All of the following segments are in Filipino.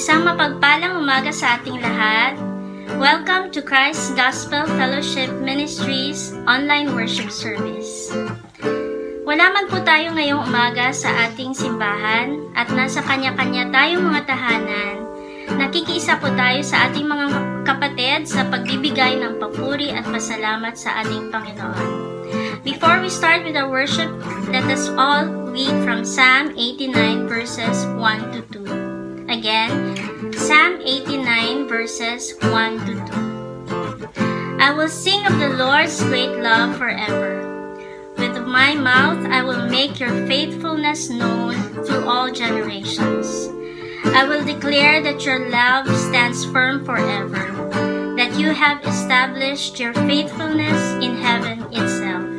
Isang mapagpalang umaga sa ating lahat. Welcome to Christ Gospel Fellowship Ministries online worship service. Wala man po tayo ngayong umaga sa ating simbahan at nasa kanya-kanya tayong mga tahanan, nakikiisa po tayo sa ating mga kapatid sa pagbibigay ng papuri at pasalamat sa ating Panginoon. Before we start with our worship, let us all read from Psalm 89 verses 1 to 2. Again, Psalm 89 verses 1 to 2. I will sing of the Lord's great love forever. With my mouth I will make your faithfulness known through all generations. I will declare that your love stands firm forever, that you have established your faithfulness in heaven itself.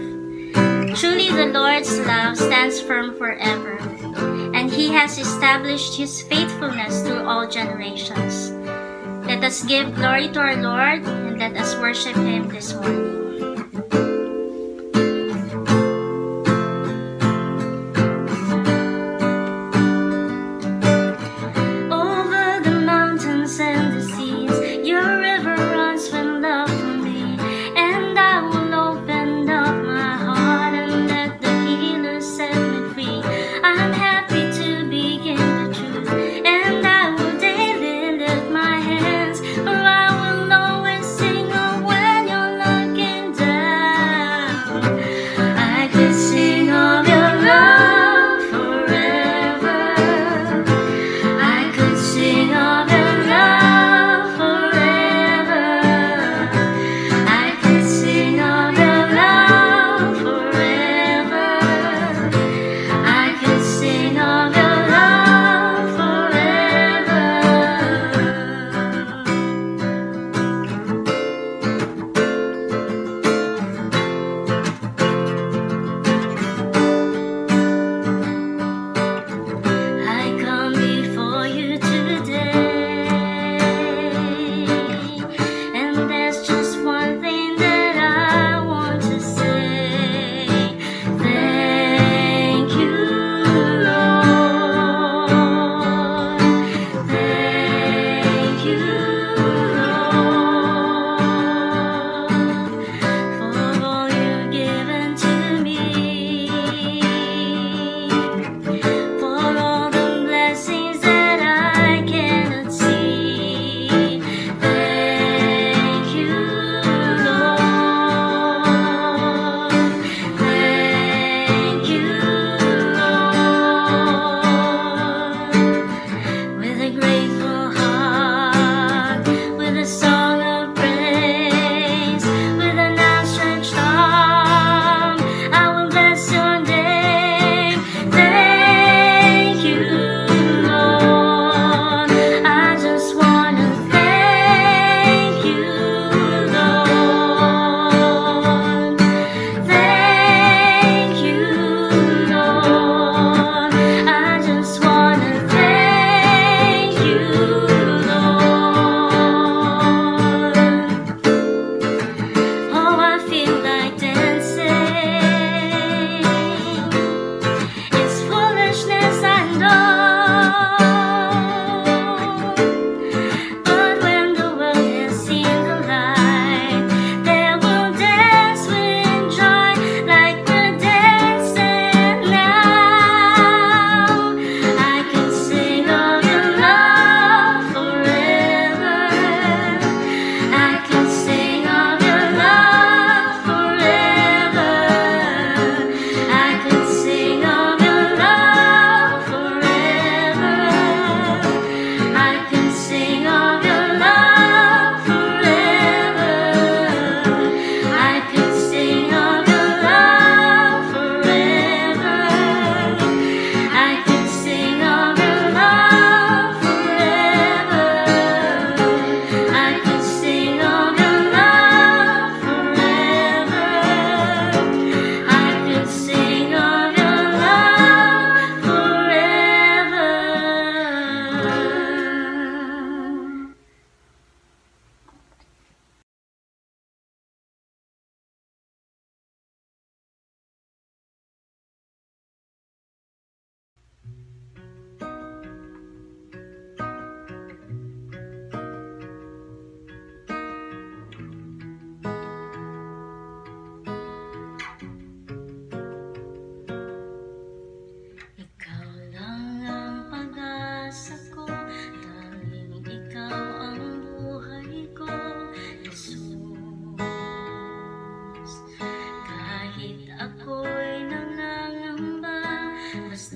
Truly the Lord's love stands firm forever, and He has established His faithfulness through all generations. Let us give glory to our Lord, and let us worship Him this morning. Again.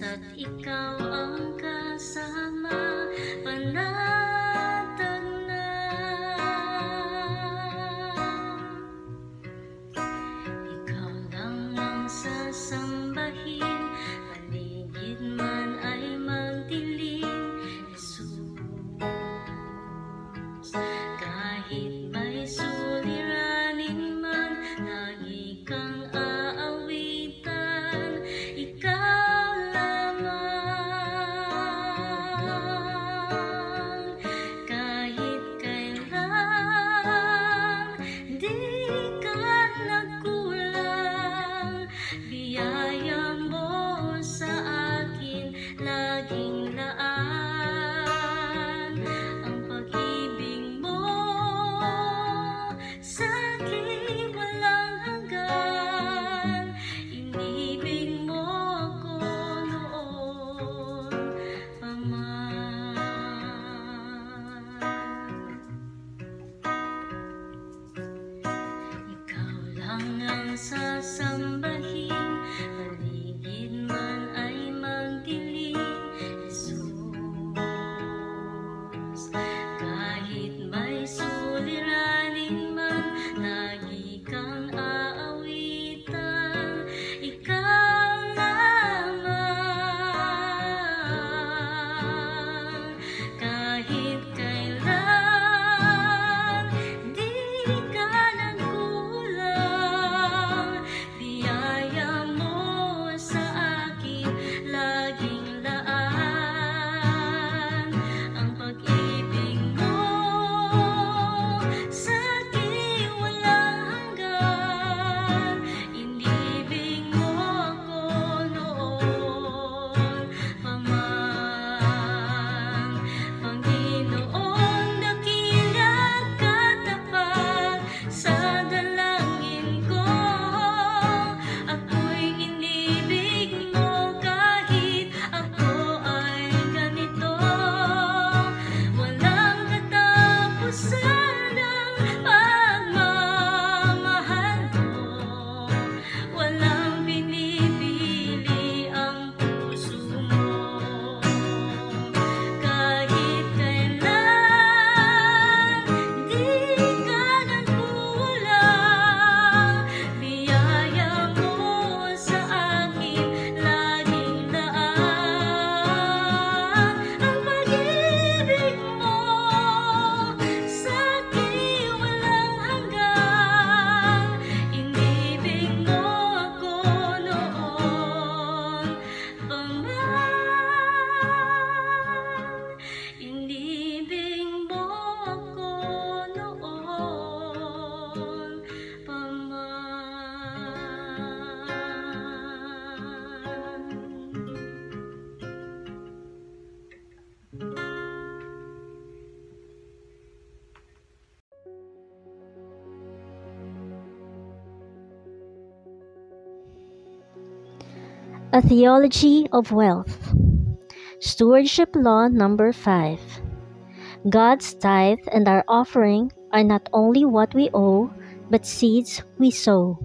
at ikaw ang kasama, panatag na. Ikaw lang ang sasambahin, paligid man ay magdilim, Jesus. Kahit may suliranin man, lagi kang aawitan, ikaw lamang. Kahit kailan, di ka nagkulang, biyaya mo sa akin laging laan. Ang pag-ibig mo sa akin walang hanggan, inibig mo ko noon pa man. Ikaw lang ang sasambahin, paligid man ay magdilim, Jesus. Kahit may suliranin man, lagi kang aawitan, ikaw lamang. Kahit kailan, di ka nagkulang, biyaya mo sa akin laging laan. Ang pag-ibig mo sa akin walang hanggan, inibig mo ko noon pa man. Panginoon, dakila katapat sa dalangin ko, ako'y inibig mo kahit ako ay ganito. Walang katapusan ang pagmamahal mo, walang pinipili ang puso mo. Kahit kailan, di ka nagkulang, biyaya mo sa akin laging laan. Ang pag-ibig mo sa akin walang hanggan, inibig mo ako noon pa man. Inibig mo ako noon pa man. A Theology of Wealth. Stewardship Law number 5. God's tithe and our offering are not only what we owe, but seeds we sow.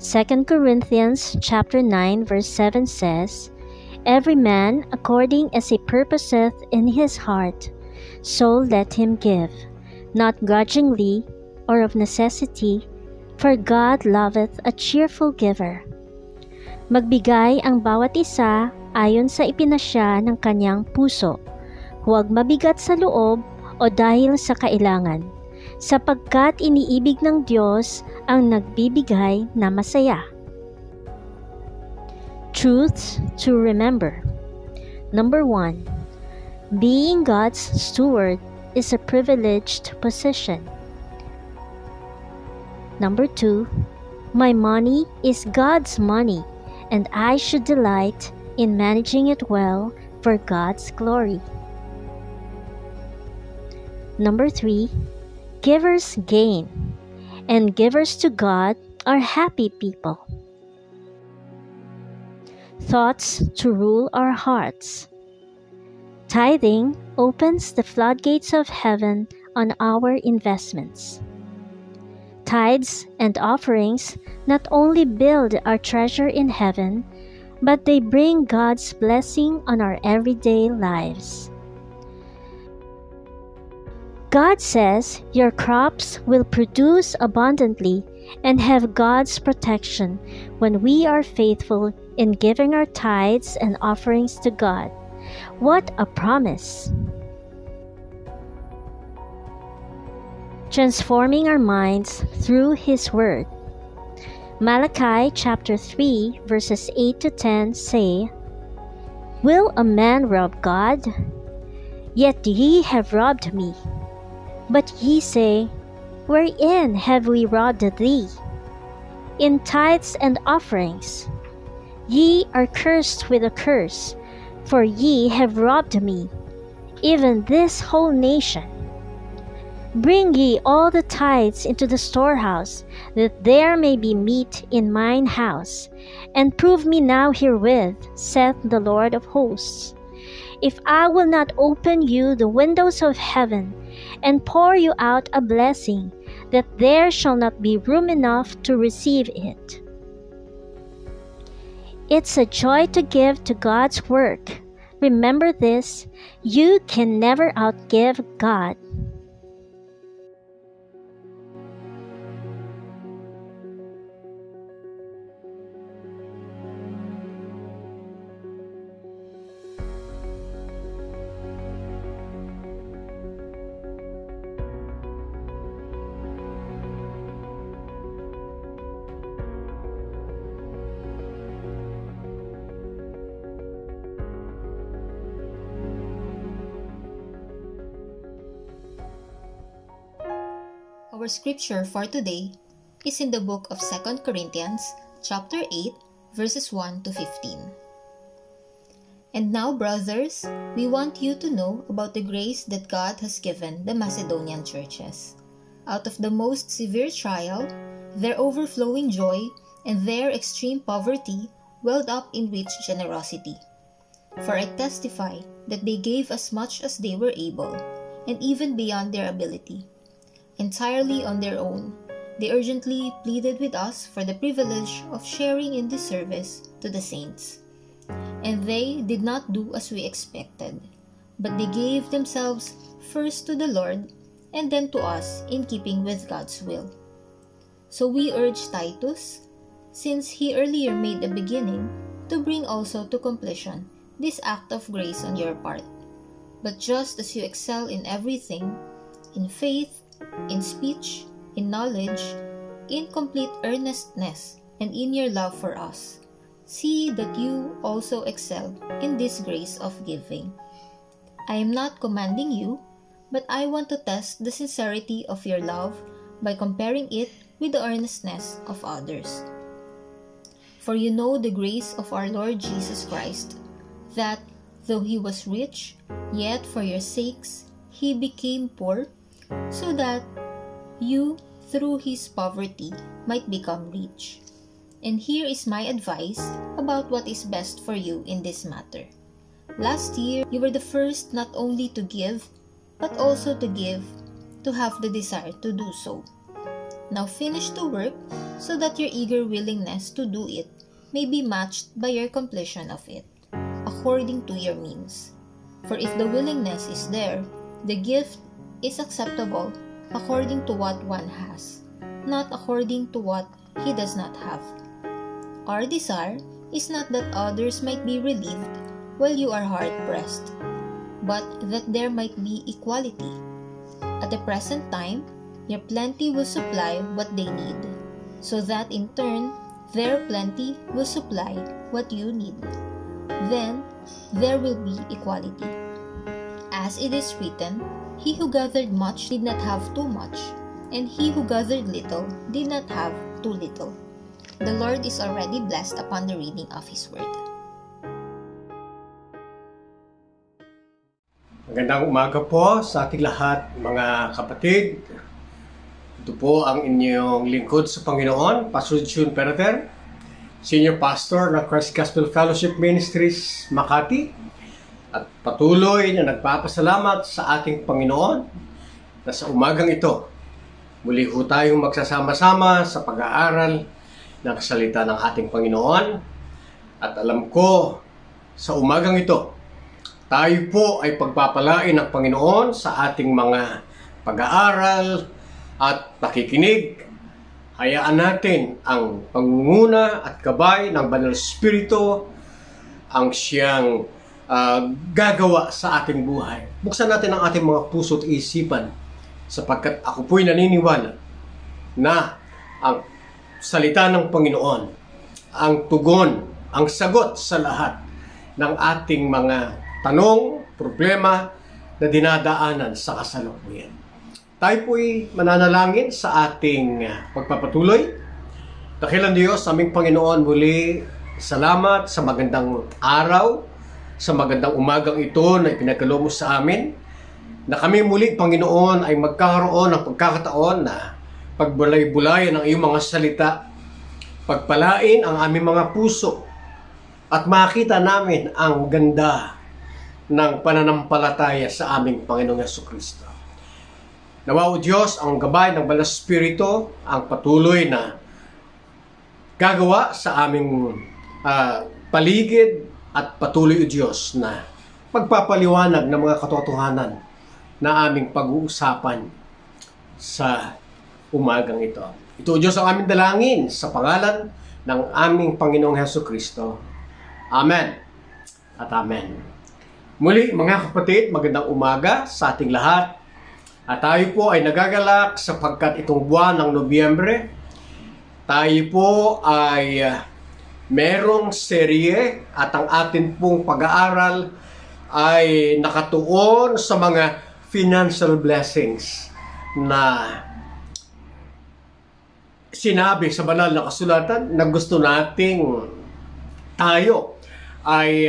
2 Corinthians chapter 9 verse 7 says, Every man according as he purposeth in his heart, so let him give, not grudgingly or of necessity, for God loveth a cheerful giver. Magbigay ang bawat isa ayon sa ipinasya ng kanyang puso, huwag mabigat sa loob o dahil sa kailangan, sapagkat iniibig ng Diyos ang nagbibigay na masaya. Truths to remember. Number 1. Being God's steward is a privileged position. Number 2. My money is God's money, and I should delight in managing it well for God's glory. Number 3. Givers gain, and givers to God are happy people. Thoughts to rule our hearts. Tithing opens the floodgates of heaven on our investments. Tithes and offerings not only build our treasure in heaven, but they bring God's blessing on our everyday lives. God says your crops will produce abundantly and have God's protection when we are faithful in giving our tithes and offerings to God. What a promise! Transforming our minds through His Word. Malachi chapter 3 verses 8 to 10 say, "Will a man rob God? Yet ye have robbed me. But ye say, Wherein have we robbed thee? In tithes and offerings. Ye are cursed with a curse, for ye have robbed me, even this whole nation. Bring ye all the tithes into the storehouse, that there may be meat in mine house, and prove me now herewith, saith the Lord of hosts, if I will not open you the windows of heaven, and pour you out a blessing, that there shall not be room enough to receive it." It's a joy to give to God's work. Remember this, you can never outgive God. Our scripture for today is in the book of 2 Corinthians chapter 8 verses 1 to 15. And now, brothers, we want you to know about the grace that God has given the Macedonian churches. Out of the most severe trial, their overflowing joy and their extreme poverty welled up in rich generosity. For I testify that they gave as much as they were able, and even beyond their ability. Entirely on their own, they urgently pleaded with us for the privilege of sharing in this service to the saints. And they did not do as we expected, but they gave themselves first to the Lord and then to us in keeping with God's will. So we urge Titus, since he earlier made a beginning, to bring also to completion this act of grace on your part. But just as you excel in everything, in faith, in speech, in knowledge, in complete earnestness, and in your love for us, see that you also excel in this grace of giving. I am not commanding you, but I want to test the sincerity of your love by comparing it with the earnestness of others. For you know the grace of our Lord Jesus Christ, that, though he was rich, yet for your sakes he became poor, so that you, through his poverty, might become rich. And here is my advice about what is best for you in this matter. Last year, you were the first not only to give, but also to give, to have the desire to do so. Now finish the work, so that your eager willingness to do it may be matched by your completion of it, according to your means. For if the willingness is there, the gift is acceptable according to what one has, not according to what he does not have. Our desire is not that others might be relieved while you are hard-pressed, but that there might be equality. At the present time, your plenty will supply what they need, so that in turn, their plenty will supply what you need. Then, there will be equality. As it is written, he who gathered much did not have too much, and he who gathered little did not have too little. The Lord is already blessed upon the reading of His Word. Magandang umaga po sa ating lahat, mga kapatid. Ito po ang inyong lingkod sa Panginoon, Pastor June Perater, Senior Pastor ng Christ Gospel Fellowship Ministries, Makati. At patuloy na nagpapasalamat sa ating Panginoon na sa umagang ito Muli ho tayong magsasama-sama sa pag-aaral ng salita ng ating Panginoon. At alam ko, sa umagang ito, tayo po ay pagpapalain ng Panginoon sa ating mga pag-aaral at pakikinig. Hayaan natin ang pangunguna at gabay ng Banal Espiritu ang siyang gagawa sa ating buhay. Buksan natin ang ating mga puso at isipan sapagkat ako po'y naniniwala na ang salita ng Panginoon, ang tugon, ang sagot sa lahat ng ating mga tanong, problema na dinadaanan sa kasalukuyan. Tayo po'y mananalangin sa ating pagpapatuloy. Dakilang Diyos, aming Panginoon, muli salamat sa magandang araw, sa magandang umagang ito na ipinagkaloob mo sa amin, na kami muli, Panginoon, ay magkakaroon ng pagkakataon na pagbulay-bulayan ang iyong mga salita, pagpalain ang aming mga puso, at makita namin ang ganda ng pananampalataya sa aming Panginoong Jesucristo. Nawa, O Diyos, ang gabay ng Banal Espiritu, ang patuloy na gagawa sa aming paligid at patuloy, O Diyos, na pagpapaliwanag ng mga katotohanan na aming pag-uusapan sa umagang ito. Ito, O Diyos, ang aming dalangin sa pangalan ng aming Panginoong Jesucristo. Amen at amen. Muli, mga kapatid, magandang umaga sa ating lahat. At tayo po ay nagagalak sapagkat itong buwan ng Nobyembre, tayo po ay merong serye at ang atin pong pag-aaral ay nakatuon sa mga financial blessings na sinabi sa banal na kasulatan na gusto nating tayo ay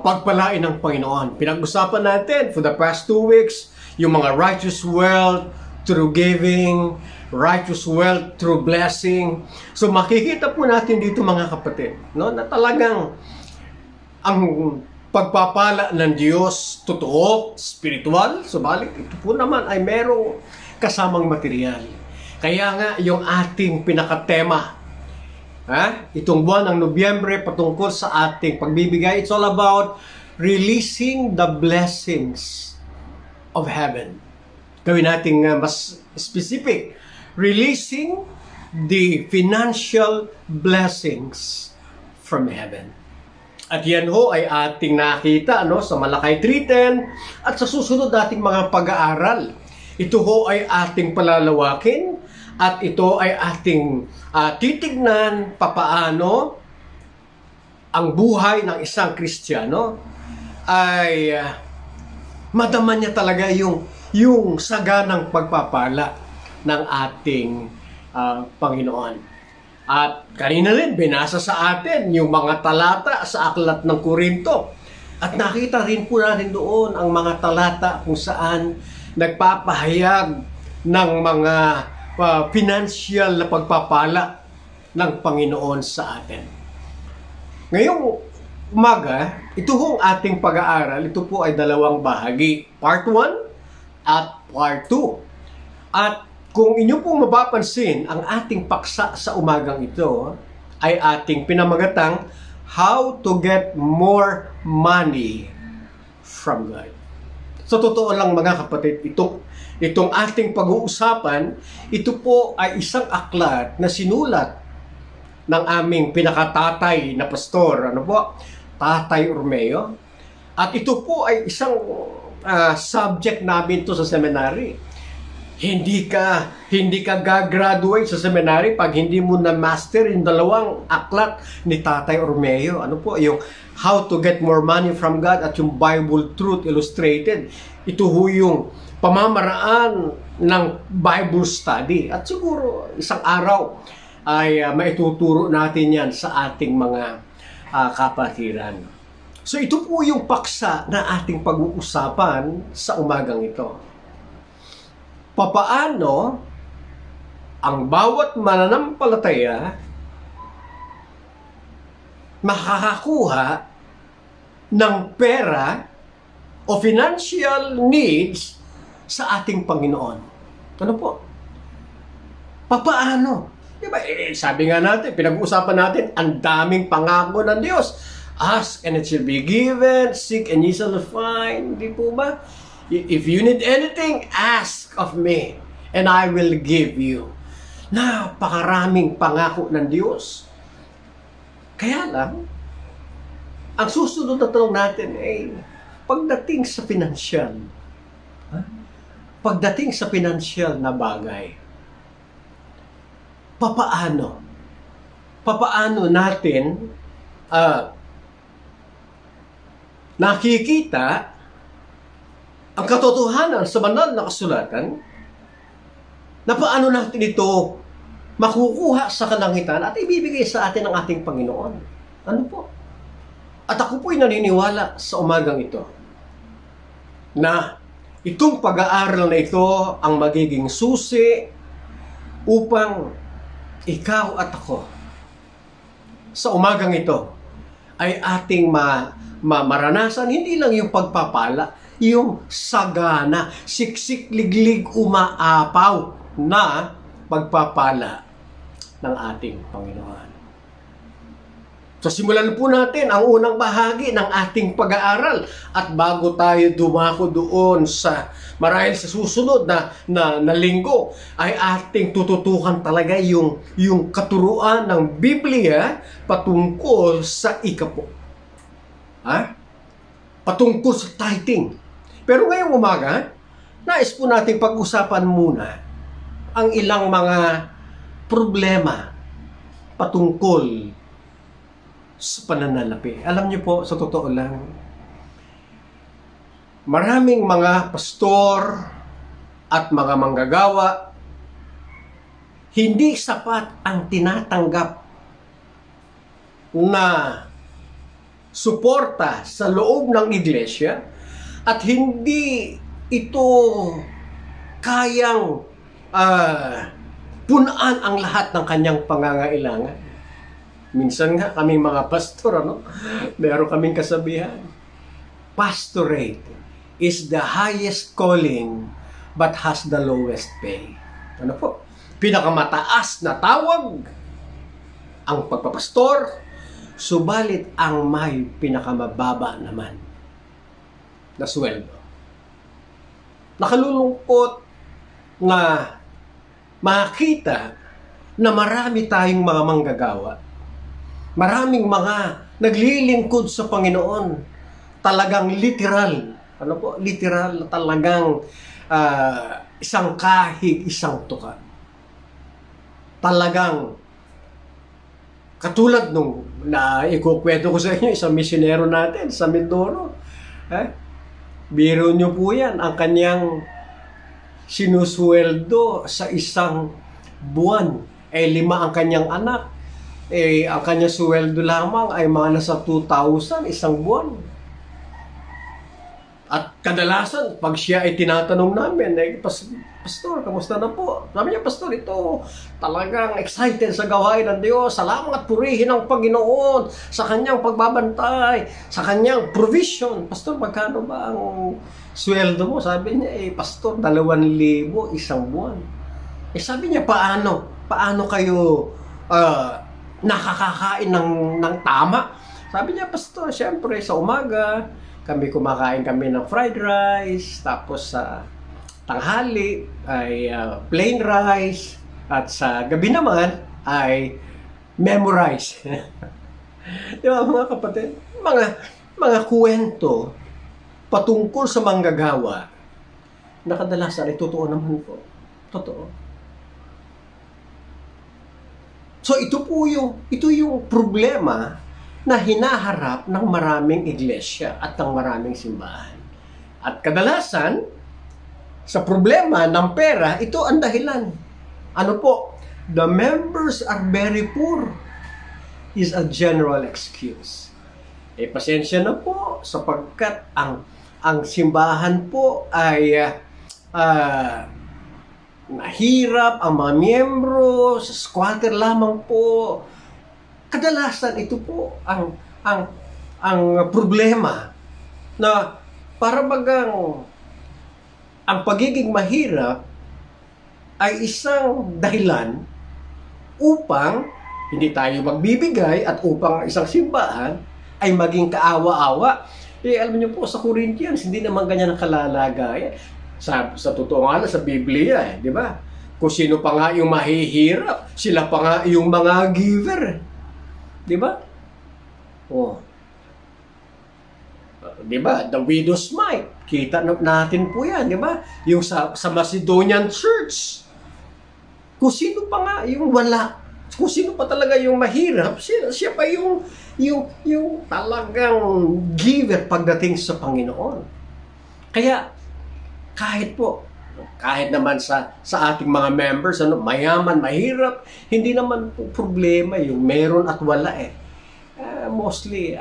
pagpalain ng Panginoon. Pinag-usapan natin for the past 2 weeks yung mga righteous wealth through giving, righteous wealth through blessing. So makikita po natin dito, mga kapatid, no, na talagang ang pagpapala ng Diyos totoo, spiritual, subalit ito po naman ay merong kasamang material. Kaya nga yung ating pinakatema, itong buwan ng Nobyembre patungkol sa ating pagbibigay, it's all about releasing the blessings of heaven. Gawin natin mas specific, releasing the financial blessings from heaven. At yan ho ay ating nakita sa Malakay 3:10 at sa susunod nating mga pag-aaral. Ito ho ay ating palalawakin at ito ay ating titignan papaano ang buhay ng isang Kristiyano ay madama niya talaga yung saganang pagpapala ng ating Panginoon. At kanina rin, binasa sa atin yung mga talata sa Aklat ng Korinto. At nakita rin po natin doon ang mga talata kung saan nagpapahayag ng mga financial na pagpapala ng Panginoon sa atin. Ngayong umaga, ito hong ating pag-aaral, ito po ay 2 bahagi. Part 1 at Part 2. At kung inyo pong mapapansin, ang ating paksa sa umagang ito ay ating pinamagatang How to Get More Money from God. So totoo lang, mga kapatid, itong ating pag-uusapan, ito po ay isang aklat na sinulat ng aming pinakatatay na pastor, Tatay Ormeo. At ito po ay isang subject namin to sa seminary. Hindi ka gagraduate sa seminary pag hindi mo na master yung 2 aklat ni Tatay Ormeo. Yung How to Get More Money from God at yung Bible Truth Illustrated. Ito ho yung pamamaraan ng Bible study. At siguro isang araw ay maituturo natin yan sa ating mga kapatiran. So ito po yung paksa na ating pag-uusapan sa umagang ito. Papaano ang bawat mananampalataya makakakuha ng pera o financial needs sa ating Panginoon. Ano po? Papaano? Diba? Sabi nga natin, pinag-uusapan natin, ang daming pangako ng Diyos. Ask and it shall be given, seek and ye shall find. Di po ba? If you need anything, ask of me and I will give you. Napakaraming pangako ng Diyos. Kaya lang, ang susunod na tanong natin ay pagdating sa pinansyal. Pagdating sa pinansyal na bagay, papaano? Papaano natin nakikita ang katotohanan sa banal na kasulatan na paano natin ito makukuha sa kalangitan at ibibigay sa atin ng ating Panginoon? Ano po? At ako po'y naniniwala sa umagang ito na itong pag-aaral na ito ang magiging susi upang ikaw at ako sa umagang ito ay ating maranasan hindi lang yung pagpapala, yung sagana, siksik, liglig, umaapaw na pagpapala ng ating Panginoon. So simulan po natin ang unang bahagi ng ating pag-aaral at bago tayo dumako doon sa marahil sa susunod na linggo ay ating tututukan talaga yung katuruan ng Biblia patungkol sa ikapo. Patungkol sa tithing. Pero ngayong umaga, nais po nating pag-usapan muna ang ilang mga problema patungkol sa pananalapi. Alam niyo po, sa totoo lang, maraming mga pastor at mga manggagawa, hindi sapat ang tinatanggap na suporta sa loob ng iglesia at hindi ito kayang punaan ang lahat ng kanyang pangangailangan. Minsan nga kaming mga pastor, meron kaming kasabihan, pastorate is the highest calling but has the lowest pay. Ano po? Pinakamataas na tawag ang pagpapastor, subalit ang may pinakamababa naman na sweldo. Nakalulungkot na makita na marami tayong mga manggagawa, maraming mga naglilingkod sa Panginoon, talagang literal, literal talagang isang kahig, isang tuka. Talagang katulad nung na ikukwento ko sa inyo, isang misyonero natin sa Mindoro. Biro nyo po yan, ang kanyang sinusweldo sa isang buwan. 5 ang kanyang anak. Ang kanyang sweldo lamang ay mga nasa 2,000 isang buwan. At kadalasan, pag siya ay tinatanong namin, Pastor, kamusta na po? Sabi niya, Pastor, ito talagang excited sa gawain ng Diyos. Salamat at purihin ang Panginoon sa kanyang pagbabantay, sa kanyang provision. Pastor, magkano ba ang sweldo mo? Sabi niya, Pastor, 2,000 isang buwan. Sabi niya, paano kayo nakakakain ng tama? Sabi niya, Pastor, siyempre sa umaga kumakain kami ng fried rice, tapos sa tanghali ay plain rice, at sa gabi naman ay memorize. Di ba mga kapatid? Mga kwento patungkol sa manggagawa na kadalasan ay totoo naman po. Totoo. So ito yung problema na hinaharap ng maraming iglesia at ng maraming simbahan. At kadalasan, sa problema ng pera, ito ang dahilan. Ano po? The members are very poor is a general excuse. Pasensya na po sapagkat ang simbahan po ay mahirap, ang mga miyembro, squatter lamang po. Kadalasan ito po ang problema na para bagang ang pagiging mahirap ay isang dahilan upang hindi tayo magbibigay at upang isang simbahan ay maging kaawa-awa. Alam niyo po, sa Corinthians, hindi naman ganyan ang kalalagayan. Sa totoo nga sa Biblia, di ba? Kung sino pa nga yung mahihirap, sila pa nga yung mga giver. Di ba? Oh. Di ba? The widow's mite. Kita natin po yan, di ba? Yung sa Macedonian Church. Kung sino pa nga yung wala, kung sino pa talaga yung mahirap, siya pa yung talagang giver pagdating sa Panginoon. Kaya, kahit naman sa ating mga members, mayaman, mahirap, hindi naman po problema yung meron at wala eh. Mostly,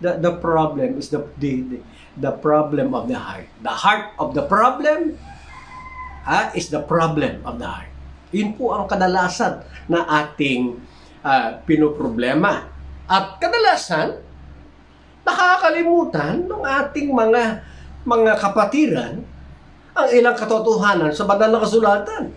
the problem is the problem of the heart. The heart of the problem is the problem of the heart. Yun po ang kadalasan na ating pinoproblema. At kadalasan, nakakalimutan ng ating mga kapatiran ang ilang katotohanan sa banal na kasulatan.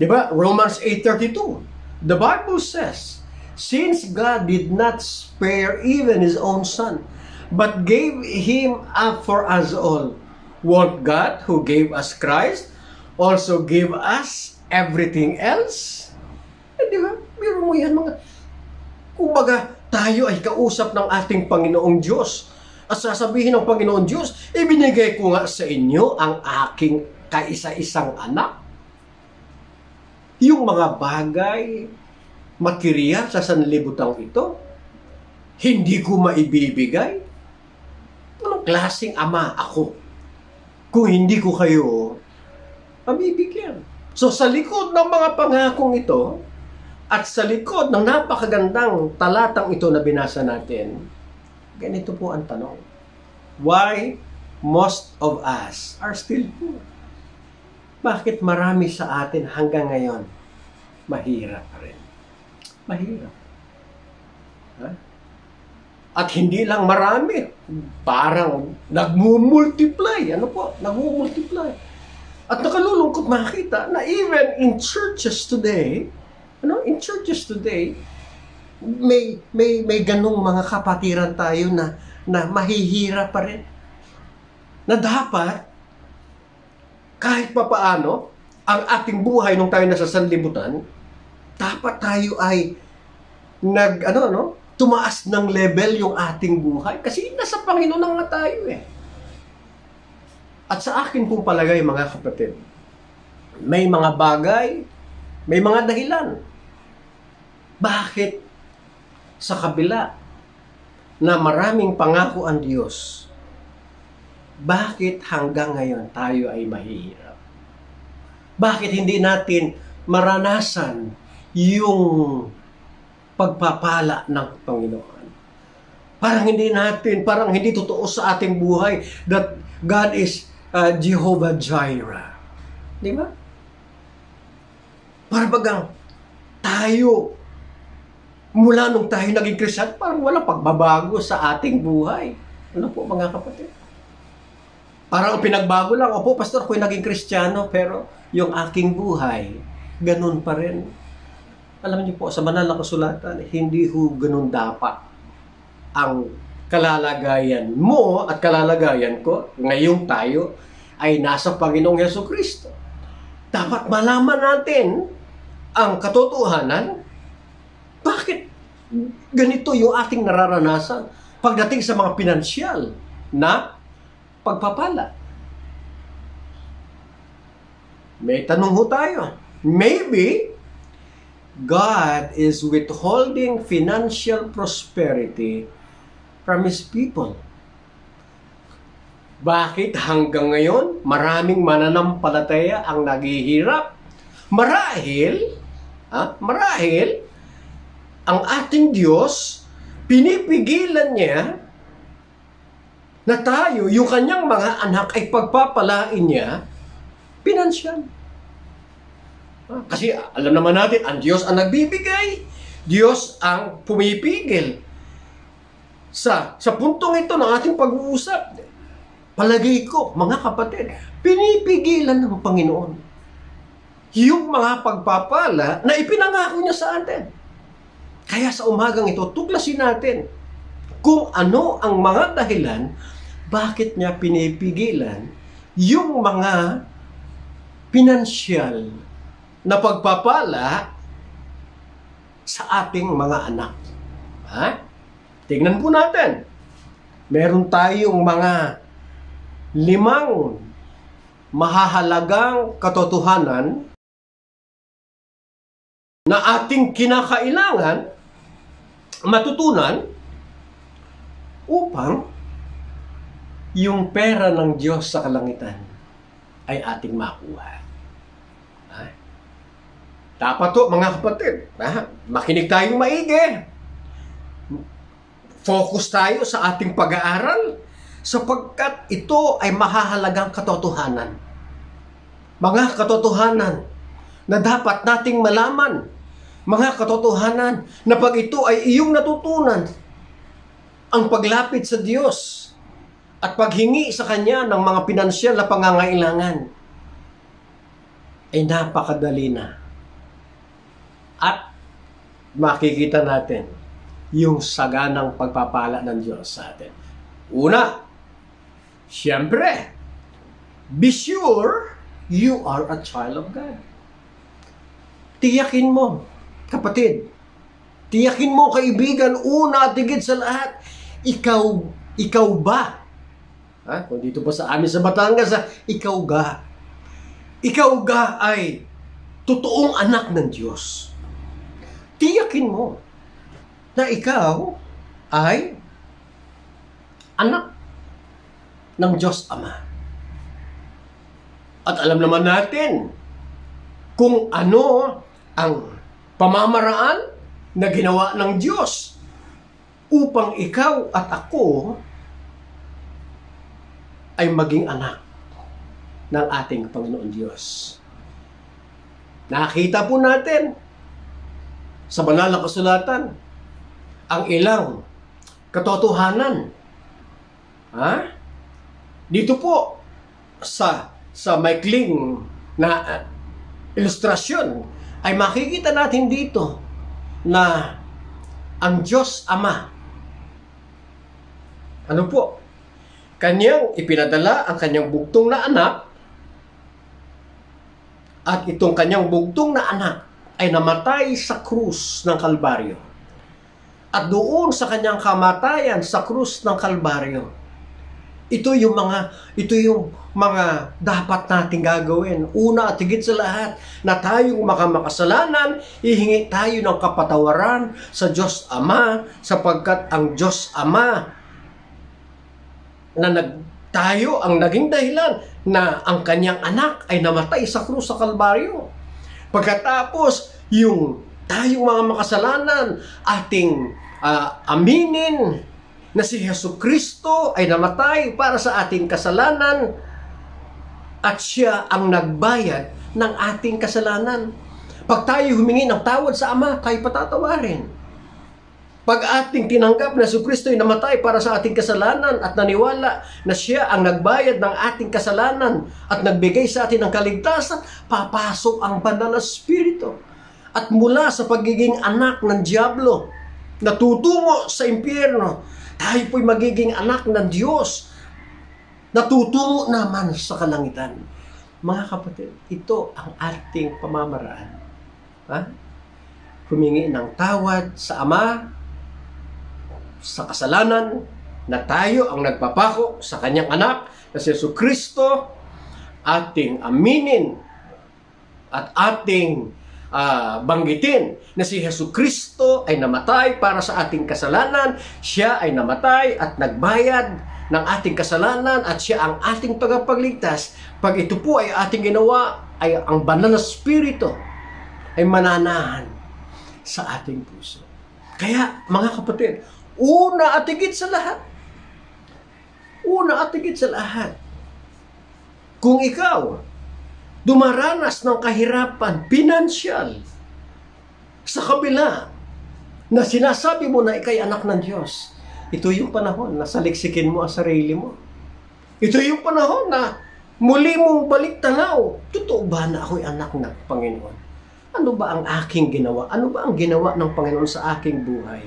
Di ba? Romans 8:32. The Bible says, since God did not spare even His own Son, but gave Him up for us all, won't God, who gave us Christ, also give us everything else? Di ba? Meron mo yan mga... Kumbaga, tayo ay kausap ng ating Panginoong Diyos. At sasabihin ng Panginoon Diyos, ibinigay ko nga sa inyo ang aking kaisa-isang anak. Yung mga bagay, material sa sanlibutang ito, hindi ko maibibigay. Anong klaseng ama ako kung hindi ko kayo mabibigyan? So sa likod ng mga pangakong ito, at sa likod ng napakagandang talatang ito na binasa natin, ganito po ang tanong. Why most of us are still poor? Bakit marami sa atin hanggang ngayon mahirap pa rin? Mahirap. Ha? At hindi lang marami, parang nagmumultiply. Ano po? Nagmumultiply. At nakalulungkot makita na even in churches today, may ganung mga kapatiran tayo na mahihirap pa rin. Na dapat, kahit papaano, ang ating buhay nung tayo nasa sanlibutan, dapat tayo ay tumaas ng level yung ating buhay. Kasi nasa Panginoon na nga tayo eh. At sa akin pong palagay, mga kapatid, may mga bagay, may mga dahilan. Bakit sa kabila na maraming pangako ang Diyos, bakit hanggang ngayon tayo ay mahihirap? Bakit hindi natin maranasan yung pagpapala ng Panginoon? Parang hindi totoo sa ating buhay that God is Jehovah Jireh. Di ba? Parang bagang tayo, mula nung tayo naging Kristiyan, parang walang pagbabago sa ating buhay. Ano po mga kapatid? Parang ang pinagbago lang, opo, pastor, ako'y naging Kristiyano, pero yung aking buhay, ganun pa rin. Alam niyo po, sa banal na kasulatan, hindi ho ganun dapat ang kalalagayan mo at kalalagayan ko, ngayong tayo ay nasa Panginoong Jesucristo. Dapat malaman natin ang katotohanan, bakit ganito yung ating nararanasan pagdating sa mga pinansyal na pagpapala. May tanong ho tayo. Maybe God is withholding financial prosperity from His people. Bakit hanggang ngayon maraming mananampalataya ang naghihirap? Marahil ang ating Diyos, pinipigilan niya na tayo, yung kanyang mga anak ay pagpapalain niya, pinansyal. Kasi alam naman natin, ang Diyos ang nagbibigay, Diyos ang pumipigil. Sa puntong ito ng ating pag-uusap, palagay ko, mga kapatid, pinipigilan ng Panginoon yung mga pagpapala na ipinangako niya sa atin. Kaya sa umagang ito, tuklasin natin kung ano ang mga dahilan bakit niya pinipigilan yung mga pinansyal na pagpapala sa ating mga anak. Ha? Tingnan po natin. Meron tayong mga 5 mahahalagang katotohanan na ating kinakailangan matutunan upang yung pera ng Diyos sa kalangitan ay ating makuha. Dapat to, mga kapatid, makinig tayong maigi. Focus tayo sa ating pag-aaral sapagkat ito ay mahahalagang katotohanan. Mga katotohanan na dapat nating malaman. Mga katotohanan na pag ito ay iyong natutunan, ang paglapit sa Diyos at paghingi sa Kanya ng mga pinansyal na pangangailangan ay napakadali na. At makikita natin yung saganang pagpapala ng Diyos sa atin. Una, siyempre, be sure you are a child of God. Tiyakin mo, kapatid. Tiyakin mo, kaibigan, una at higit sa lahat, ikaw ba? Kung dito pa sa amin sa Batangas, ikaw ga. Ikaw ga ay totoong anak ng Diyos. Tiyakin mo na ikaw ay anak ng Diyos Ama. At alam naman natin kung ano ang pamamaraan na ginawa ng Diyos upang ikaw at ako ay maging anak ng ating Panginoon Diyos. Nakita po natin sa banal na kasulatan ang ilang katotohanan. Dito po sa maikling na ilustrasyon ay makikita natin dito na ang Diyos Ama, Kanyang ipinadala ang kanyang bugtong na anak, at itong kanyang bugtong na anak ay namatay sa krus ng Kalbaryo. At doon sa kanyang kamatayan sa krus ng Kalbaryo, ito yung mga dapat nating gagawin. Una at higit sa lahat, na tayong makasalanan, ihingi tayo ng kapatawaran sa Diyos Ama, sapagkat ang Diyos Ama tayo ang naging dahilan na ang kanyang anak ay namatay sa krus sa Kalbaryo. Pagkatapos, yung tayong mga makasalanan, ating aminin na si Jesucristo ay namatay para sa ating kasalanan at siya ang nagbayad ng ating kasalanan. Pag tayo humingi ng tawad sa Ama, tayo patatawarin. Pag ating tinanggap na si Jesucristo ay namatay para sa ating kasalanan at naniwala na siya ang nagbayad ng ating kasalanan at nagbigay sa atin ng kaligtasan, papasok ang banal na Espiritu. At mula sa pagiging anak ng Diablo na tutungo sa impyerno, tayo po'y magiging anak ng Diyos na tutungo naman sa kalangitan. Mga kapatid, ito ang ating pamamaraan. Humingi ng tawad sa Ama sa kasalanan na tayo ang nagpapako sa kanyang anak na si Jesucristo, ating aminin at ating banggitin na si Jesucristo ay namatay para sa ating kasalanan. Siya ay namatay at nagbayad ng ating kasalanan at siya ang ating tagapagligtas. Pag ito po ay ating ginawa, ay ang banal na Espiritu ay mananahan sa ating puso. Kaya mga kapatid, una at higit sa lahat, kung ikaw dumaranas ng kahirapan, pinansyal, sa kabila na sinasabi mo na ikay anak ng Diyos, ito yung panahon na saliksikin mo ang sarili mo. Ito yung panahon na Muli mong balik tanaw. Totoo ba na ako'y anak ng Panginoon? Ano ba ang aking ginawa? Ano ba ang ginawa ng Panginoon sa aking buhay?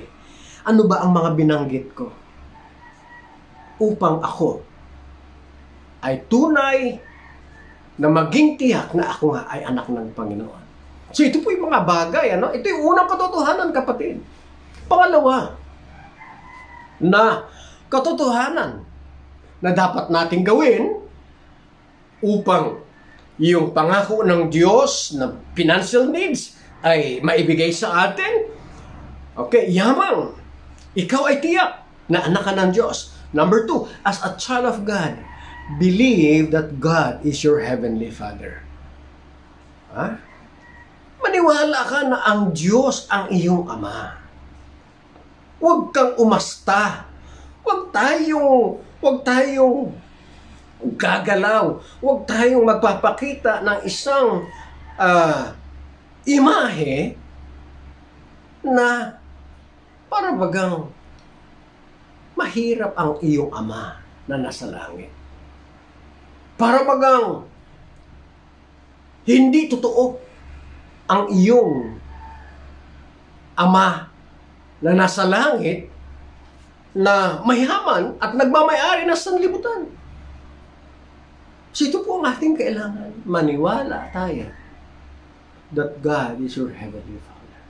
Ano ba ang mga binanggit ko? Upang ako ay tunay na maging tiyak na ako nga ay anak ng Panginoon. So ito po yung mga bagay. Ito yung unang katotohanan, kapatid. Pangalawa, na katotohanan na dapat nating gawin upang yung pangako ng Diyos na financial needs ay maibigay sa atin. Okay, yamang. Ikaw ay tiyak na anak ka ng Diyos. Number 2, as a child of God, believe that God is your heavenly Father. Maniwala ka na ang Diyos ang iyong Ama. Huwag kang umasta. Huwag tayong gagalaw. Huwag tayong magpapakita ng isang imahe na para bagang mahirap ang iyong Ama na nasa langit. Para bagang hindi totoo ang iyong Ama na nasa langit na mayaman at nagmamayari ng sanlibutan. So ito po ang ating kailangan. Maniwala tayo that God is your heavenly Father.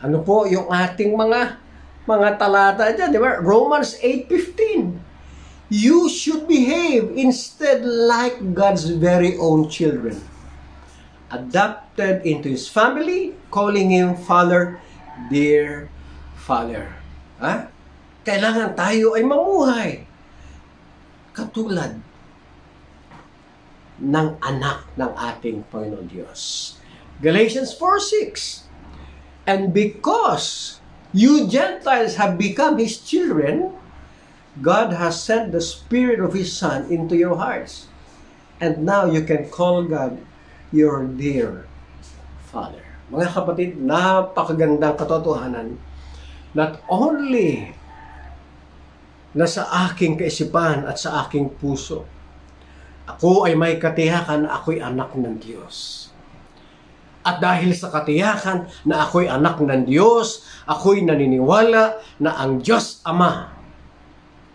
Ano po yung ating mga talata dyan, di ba? Romans 8:15. You should behave instead like God's very own children, adopted into His family, calling Him Father, dear Father. Kailangan tayo ay mamuhay katulad ng anak ng ating Panginoon Diyos. Galatians 4:6. And because you Gentiles have become His children, God has sent the Spirit of His Son into your hearts. And now you can call God your dear Father. Mga kapatid, napakagandang katotohanan. Not only na sa aking kaisipan at sa aking puso, ako ay may katiyakan na ako'y anak ng Diyos. At dahil sa katiyakan na ako'y anak ng Diyos, ako'y naniniwala na ang Diyos Ama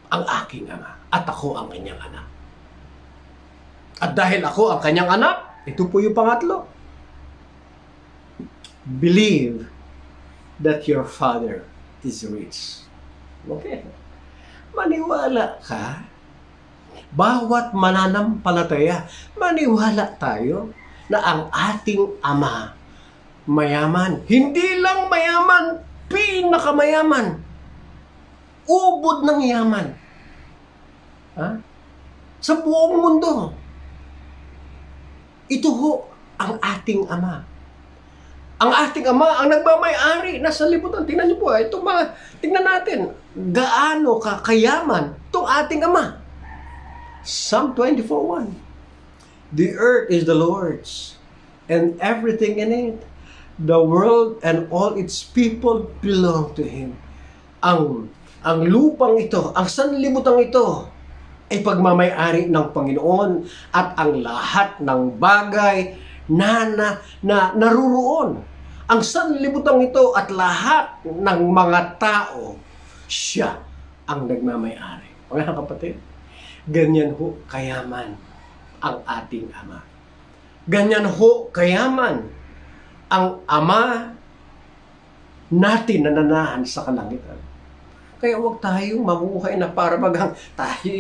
ang aking Ama at ako ang kanyang anak. At dahil ako ang kanyang anak, ito po yung pangatlo. Believe that your Father is rich. Okay. Maniwala ka. Bawat mananampalataya, maniwala tayo na ang ating Ama mayaman. Hindi lang mayaman, pinakamayaman. Ubod ng yaman. Sa buong mundo. Ito ho ang ating Ama. Ang ating Ama, ang nagmamay-ari, nasa liputan. Tingnan niyo po, tingnan natin, gaano kakayaman itong ating Ama. Psalm 24:1. The earth is the Lord's, and everything in it. The world and all its people belong to Him. Ang lupang ito, ang sanlibutan ito, ay pagmamay-ari ng Panginoon at ang lahat ng bagay na naruroon. Ang sanlibutan ito at lahat ng mga tao, siya ang nagmamay-ari. Mga kapatid, ganyan ho kayaman ang ating Ama. Ganyan ho kayaman ang Ama natin na nanahan sa kalangitan. Kaya huwag tayong mamuhay na para bagang tayo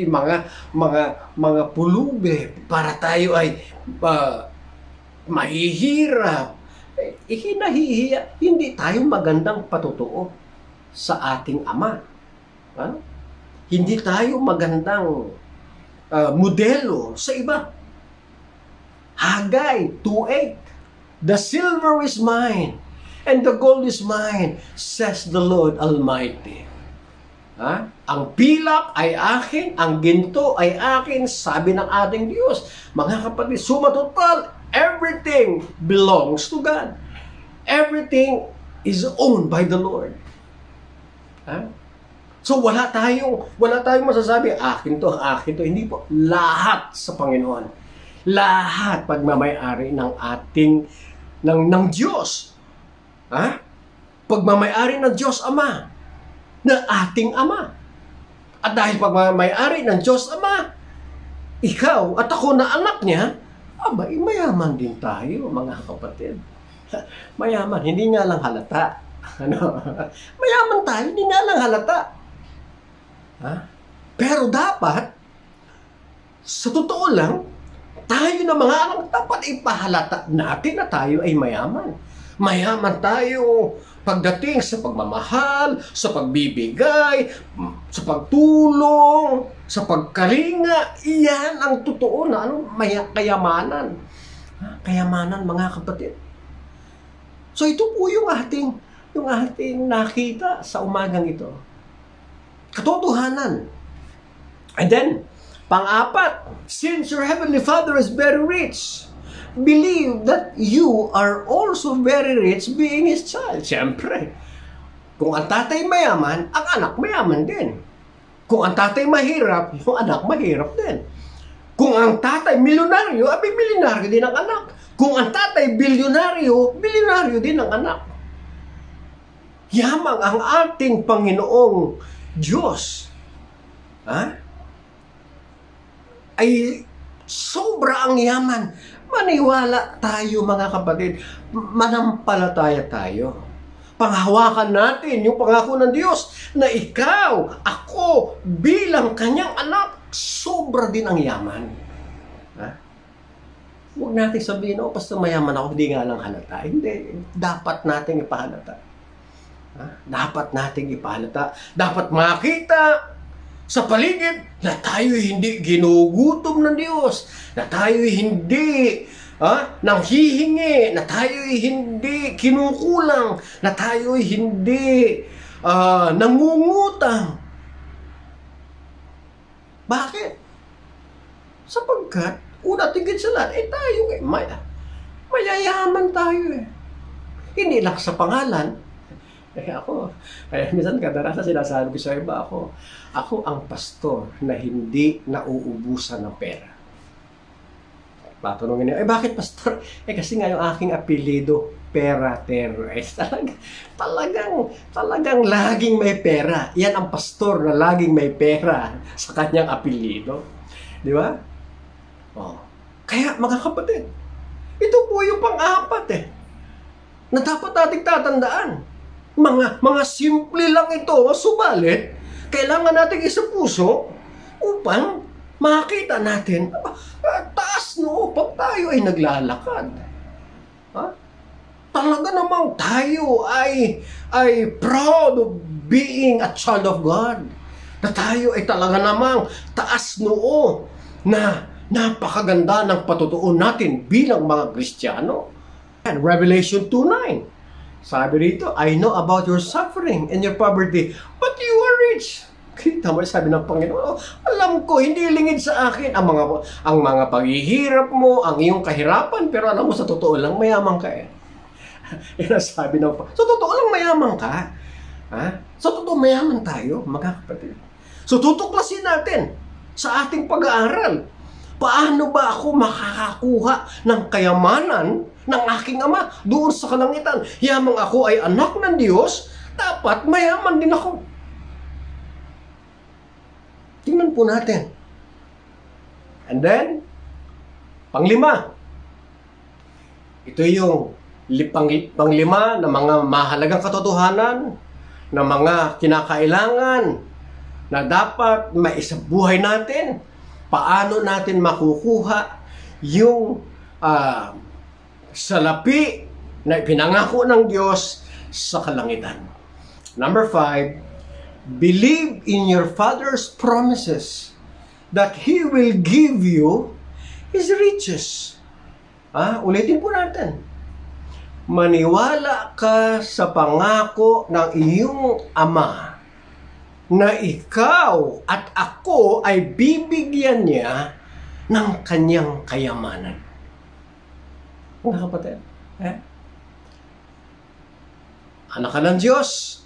mga pulube, para tayo ay mahihirap, hinahihiya. Hindi tayo magandang patotoo sa ating Ama. Hindi tayo magandang modelo sa iba. Hagay 2:8. The silver is mine, and the gold is mine, says the Lord Almighty. Ang pilak ay akin, ang ginto ay akin, sabi ng ating Diyos. Mga kapatid, suma total, everything belongs to God. Everything is owned by the Lord. So wala tayong masasabi, akin to. Hindi po. Lahat sa Panginoon. Lahat pagmamay-ari ng Diyos. Pagmamay-ari ng Diyos Ama, na ating Ama. At dahil pagmamay-ari ng Diyos Ama, ikaw at ako na anak niya, mayaman din tayo, mga kapatid. Mayaman, hindi nga lang halata. Mayaman tayo, hindi nga lang halata. Pero dapat, sa totoo lang, tayo na mga anak, dapat ipahalata natin na tayo ay mayaman. Mayaman tayo pagdating sa pagmamahal, sa pagbibigay, sa pagtulong, sa pagkalinga. Iyan ang totoo na kayamanan. Kayamanan, mga kapatid. So ito po yung ating nakita sa umagang ito. Katotohanan. And then, pang-apat, since your Heavenly Father is very rich, believe that you are also very rich being His child. Siyempre, kung ang tatay mayaman, ang anak mayaman din. Kung ang tatay mahirap, yung anak mahirap din. Kung ang tatay milyonaryo, milyonaryo din ang anak. Kung ang tatay bilyonaryo, bilyonaryo din ang anak. Yamang ang ating Panginoong Diyos. Ay sobra ang yaman. Maniwala tayo, mga kapatid. Manampalataya tayo. Panghawakan natin yung pangako ng Diyos na ikaw, ako, bilang kanyang anak, sobra din ang yaman. Huwag natin sabihin, basta mayaman ako, hindi nga lang halata. Hindi. Dapat natin ipahalata. Dapat natin ipahalata. Dapat makita sa paligid na tayo hindi ginugutom ng Diyos, na tayo hindi nanghihingi, na tayo hindi kinukulang, na tayo hindi nangungutang. Bakit? Sapagkat, una tigit sa lahat, tayo mayayaman tayo Hindi lang sa pangalan. Kaya minsan kadalasan sinasabi ko sa iba, ako ang pastor na hindi nauubusan ng pera. Patanungin niya, bakit pastor? Kasi nga yung aking apelido, pera terrorist. Talagang laging may pera. Yan ang pastor na laging may pera sa kanyang apelido. Di ba? Kaya mga kapatid, ito po yung pang-apat na dapat nating tatandaan. Mga simple lang ito, subalit, kailangan natin isa puso upang makita natin, taas pag tayo ay naglalakad. Talaga namang tayo ay proud of being a child of God. Na tayo ay talaga namang taas noo na napakaganda ng patutuon natin bilang mga Kristiyano. And Revelation 2:9. Sabi rito, I know about your suffering and your poverty, but you are rich. Kita mo, sabi ng Panginoon, alam ko, hindi lingid sa akin ang mga paghihirap mo, ang iyong kahirapan, pero alam mo, sa totoo lang, mayaman ka Yan ang sabi ng Panginoon. Sa totoo lang, mayaman ka. Sa totoo, mayaman tayo, mga kapatid. So, tutuklasin natin sa ating pag-aaral. Paano ba ako makakakuha ng kayamanan ng aking Ama doon sa kalangitan? Yamang ako ay anak ng Diyos, dapat mayaman din ako. Tingnan po natin. And then, panglima. Ito yung panglima na mga mahalagang katotohanan, na mga kinakailangan na dapat maisabuhay natin. Paano natin makukuha yung salapi na pinangako ng Diyos sa kalangitan. Number 5, believe in your Father's promises that He will give you His riches. Ulitin po natin. Maniwala ka sa pangako ng iyong Ama na ikaw at ako ay bibigyan niya ng kanyang kayamanan. Mga kapatid, anak ka ng Diyos.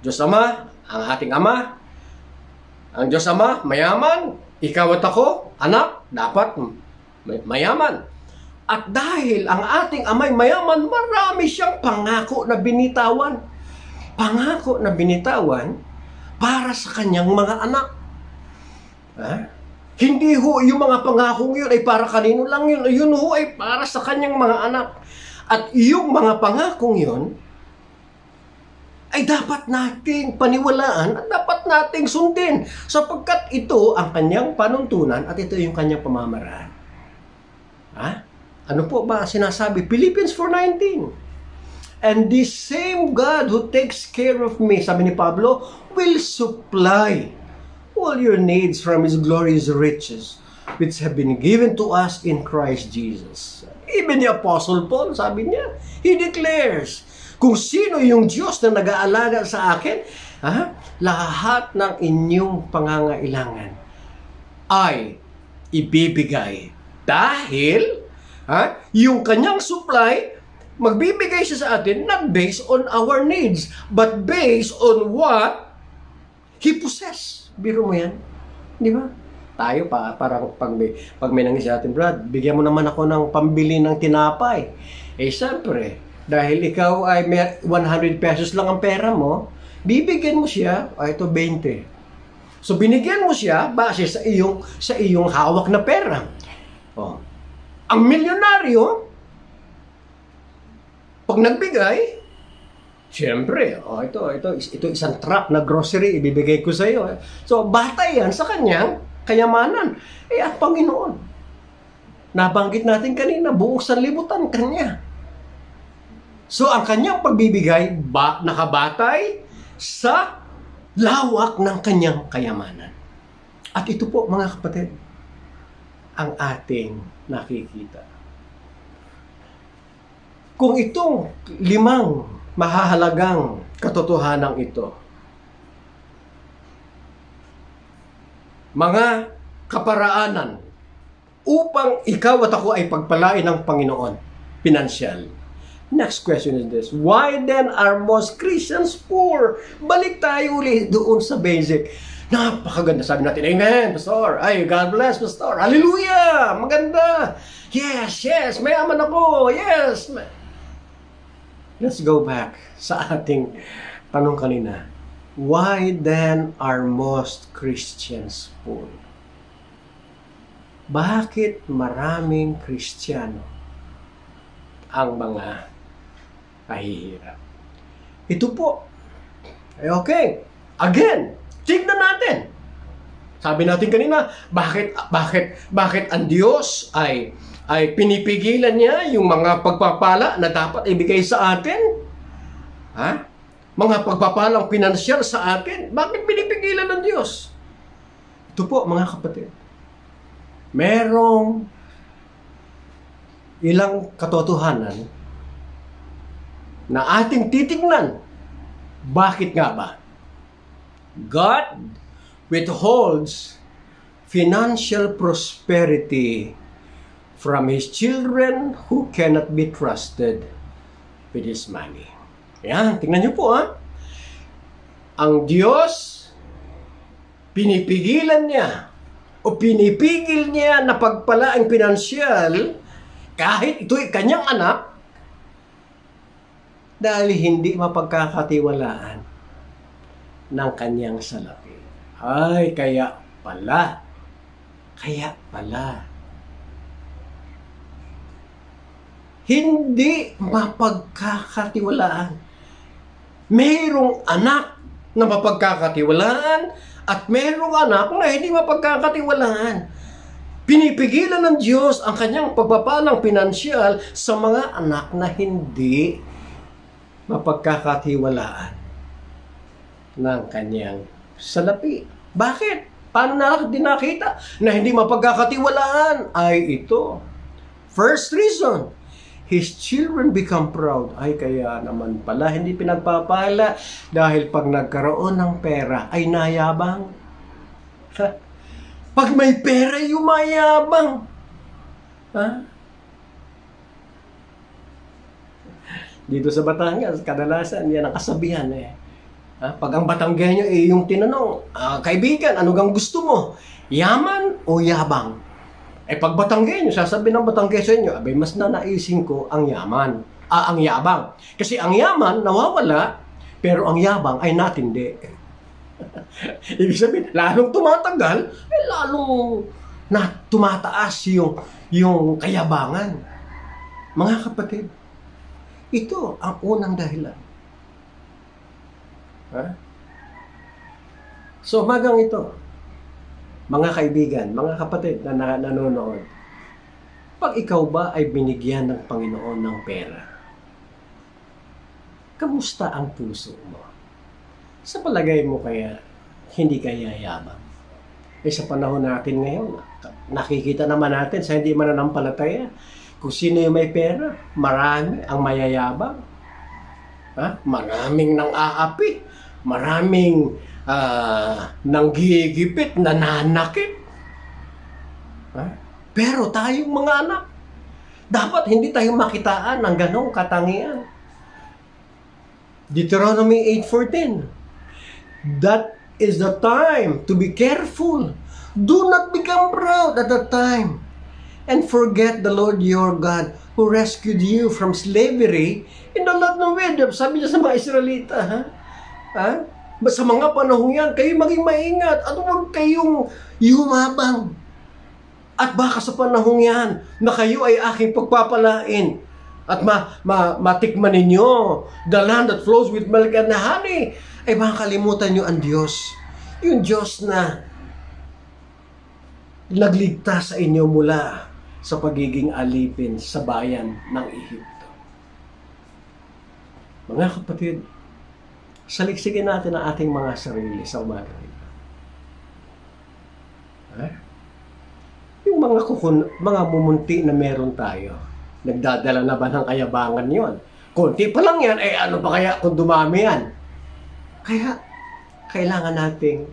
Diyos Ama, ang ating Ama, ang Diyos Ama, mayaman. Ikaw at ako, anak, dapat mayaman. At dahil ang ating Ama'y mayaman, marami siyang pangako na binitawan. Pangako na binitawan para sa kanyang mga anak. Hindi ho yung mga pangakong yun ay para kanino lang yun. Yun ho ay para sa kanyang mga anak. At yung mga pangakong yun ay dapat nating paniwalaan at dapat nating sundin sapagkat ito ang kanyang panuntunan at ito yung kanyang pamamaraan. Ano po ba sinasabi? Philippians 4:19. And this same God who takes care of me, sabi ni Pablo, will supply all your needs from His glorious riches, which have been given to us in Christ Jesus. Even the Apostle Paul, sabi niya, he declares, kung sino yung Diyos na nag-aalaga sa akin, lahat ng inyong pangangailangan ay ibibigay. Dahil, yung kanyang supply, magbibigay siya sa atin not based on our needs, but based on what He possess. Biro mo yan. Di ba? Tayo parang pag may nangyari sa atin, Brad, bigyan mo naman ako ng pambili ng tinapay. Siyempre, dahil ikaw ay may 100 pesos lang ang pera mo, bibigyan mo siya, ito 20. So, binigyan mo siya base sa iyong hawak na pera. Ang milyonaryo, pag nagbigay, siyempre, ito isang truck na grocery, ibibigay ko sa iyo. So, batay yan sa kanyang kayamanan. Ang Panginoon, nabanggit natin kanina, buong sanlibutan kanya. So, ang kanyang pagbibigay, nakabatay sa lawak ng kanyang kayamanan. At ito po, mga kapatid, ang ating nakikita. Kung itong 5 mahahalagang katotohanan ito, mga kaparaanan upang ikaw at ako ay pagpalain ng Panginoon, pinansyal. Next question is this: why then are most Christians poor? Balik tayo ulit doon sa basic. Napakaganda. Sabi natin, amen, Pastor. Ay, God bless, Pastor. Hallelujah! Maganda. Yes, mayaman ako. Yes. Let's go back sa ating tanong kanina. Why then are most Christians poor? Bakit maraming Kristiyano ang mga kahihirap? Ito po. Okay. Again, tignan natin. Sabi natin kanina, bakit ang Diyos ay pinipigilan niya yung mga pagpapala na dapat ibigay sa atin? Mga pagpapalang pinansyal sa atin, bakit pinipigilan ng Diyos? Ito po, mga kapatid. Merong ilang katotohanan na ating titignan. Bakit nga ba? God withholds financial prosperity from His children who cannot be trusted with His money. Yan, tingnan niyo po Ang Diyos, pinipigilan niya o pinipigil niya na pagpalaing pinansyal kahit ito'y kanyang anak dahil hindi mapagkakatiwalaan ng kanyang salapi. Ay, kaya pala. Hindi mapagkakatiwalaan. Mayroong anak na mapagkakatiwalaan at mayroong anak na hindi mapagkakatiwalaan. Pinipigilan ng Diyos ang kanyang pagpapalang pinansyal sa mga anak na hindi mapagkakatiwalaan ng kanyang salapi. Bakit? Paano natin nakita na hindi mapagkakatiwalaan? Ay ito. First reason, His children become proud. Ay kaya naman pala hindi pinagpapala dahil pag nagkaroon ng pera ay nayabang. Pag may pera, yumayabang. Dito sa Batangas, kadalasan yan ang kasabihan Pag ang Batanggenyo yung tinanong, kaibigan, ano gang gusto mo? Yaman o yabang? Pag Batanggenyo, sasabihin ng Batanggenyo sa inyo, abay, mas nanaisin ko ang yaman. Ang yabang. Kasi ang yaman, nawawala, pero ang yabang ay natindi. Ibig sabihin, lalong tumatagal, lalong tumataas yung kayabangan. Mga kapatid, ito ang unang dahilan. So, umagang ito, mga kaibigan, mga kapatid na nanonood, pag ikaw ba ay binigyan ng Panginoon ng pera, kamusta ang puso mo? Sa palagay mo kaya, hindi ka yayabang? Sa panahon natin ngayon, nakikita naman natin sa hindi mananampalataya, kung sino yung may pera, marami ang mayayabang. Maraming nang aapi, maraming nanggigipit, nananakit. Pero tayong mga anak, dapat hindi tayo makitaan ng ganong katangian. Deuteronomy 8:14. That is the time to be careful. Do not become proud at that time and forget the Lord your God who rescued you from slavery in the land of Egypt. Sabi niya sa mga Israelita, sa mga panahon yan, kayo maging maingat at huwag kayong yumabang. At baka sa panahon yan na kayo ay aking pagpapalain at matikman ninyo the land that flows with milk and honey, ay makakalimutan nyo ang Diyos. Yung Diyos na nagligtas sa inyo mula sa pagiging alipin sa bayan ng Ehipto. Mga kapatid, saliksikin natin ang ating mga sarili sa umaga ito. Yung mga mumunti na meron tayo, nagdadala na ba ng kayabangan yon? Konti pa lang yan, ano pa kaya kung dumami yan? Kaya, kailangan nating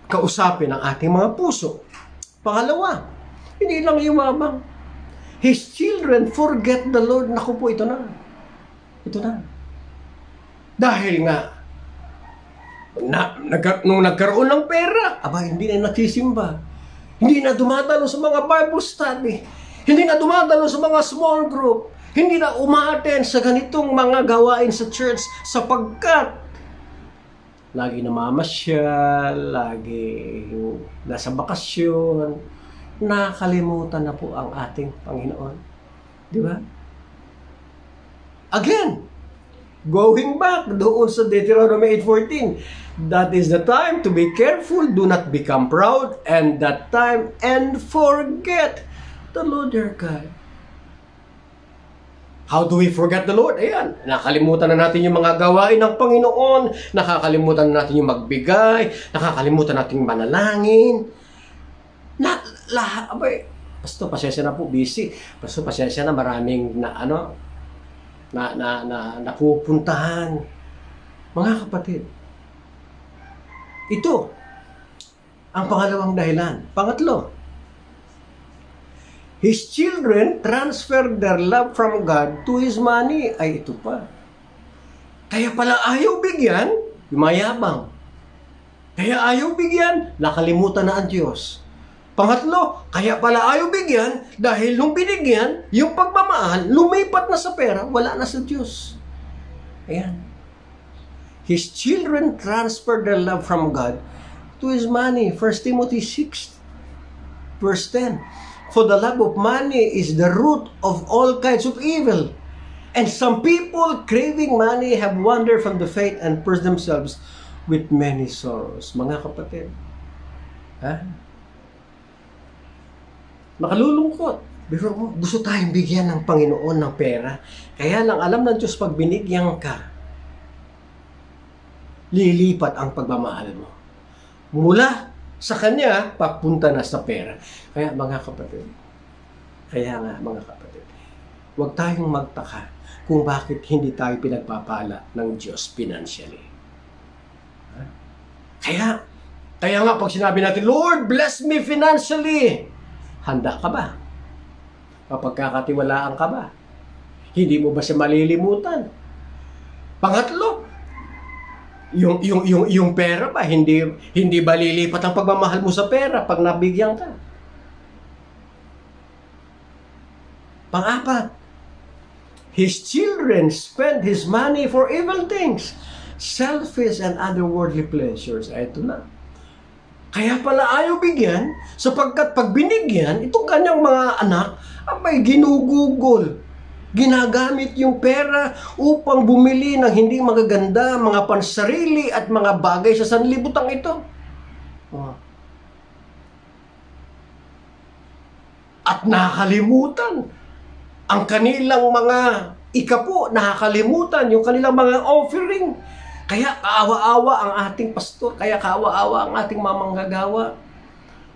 kausapin ang ating mga puso. Pangalawa, hindi lang yumabang. His children forget the Lord. Naku po, ito na. Ito na. Dahil nga, nung nagkaroon ng pera, hindi na nagsisimba. Hindi na dumadalo sa mga Bible study. Hindi na dumadalo sa mga small group. Hindi na umaattend sa ganitong mga gawain sa church sapagkat lagi namamasyal, lagi nasa bakasyon, nakalimutan na po ang ating Panginoon. Di ba? Again, going back doon sa Deuteronomy 8:14, that is the time to be careful, do not become proud, and that time and forget the Lord your God. How do we forget the Lord? Ayan, nakalimutan na natin yung mga gawain ng Panginoon, nakakalimutan na natin yung magbigay, nakakalimutan natin manalangin. Pastor, pasensya na po, busy. Pastor, pasensya na, maraming napupuntahan. Mga kapatid, ito ang pangalawang dahilan. Pangatlo, his children transferred their love from God to his money. Ay, ito pa. Kaya pala ayaw bigyan, mayabang. Kaya ayaw bigyan, nakalimutan na ang Diyos. Pangatlo, kaya pala ayaw bigyan, dahil nung binigyan, yung pagmamahal, lumipat na sa pera, wala na sa Diyos. Ayan. His children transferred their love from God to his money. 1 Timothy 6, verse 10. For the love of money is the root of all kinds of evil. And some people craving money have wandered from the faith and purged themselves with many sorrows. Mga kapatid, nakalulungkot. Pero gusto tayong bigyan ng Panginoon ng pera. Kaya lang alam ng Diyos, pag binigyan ka, lilipat ang pagmamahal mo. Mula sa Kanya, papunta na sa pera. Kaya mga kapatid, huwag tayong magtaka kung bakit hindi tayo pinagpapala ng Diyos financially. Kaya nga pag sinabi natin, Lord, bless me financially, handa ka ba? Mapagkakatiwalaan ka ba? Hindi mo ba siya malilimutan? Pangatlo, Yung pera ba, hindi ba lilipat ang pagmamahal mo sa pera pag nabigyan ka? Pang-apat, his children spend his money for evil things, selfish and other worldly pleasures. Ito na. Kaya pala ayaw bigyan, sapagkat pag binigyan, itong kanyang mga anak, may ginugugol. Ginagamit yung pera upang bumili ng hindi magaganda, mga pansarili at mga bagay sa sanlibutang ito. At nakalimutan ang kanilang mga ikapo, nakakalimutan yung kanilang mga offering. Kaya kaawa-awa ang ating pastor, kaya kaawa-awa ang ating mamanggagawa.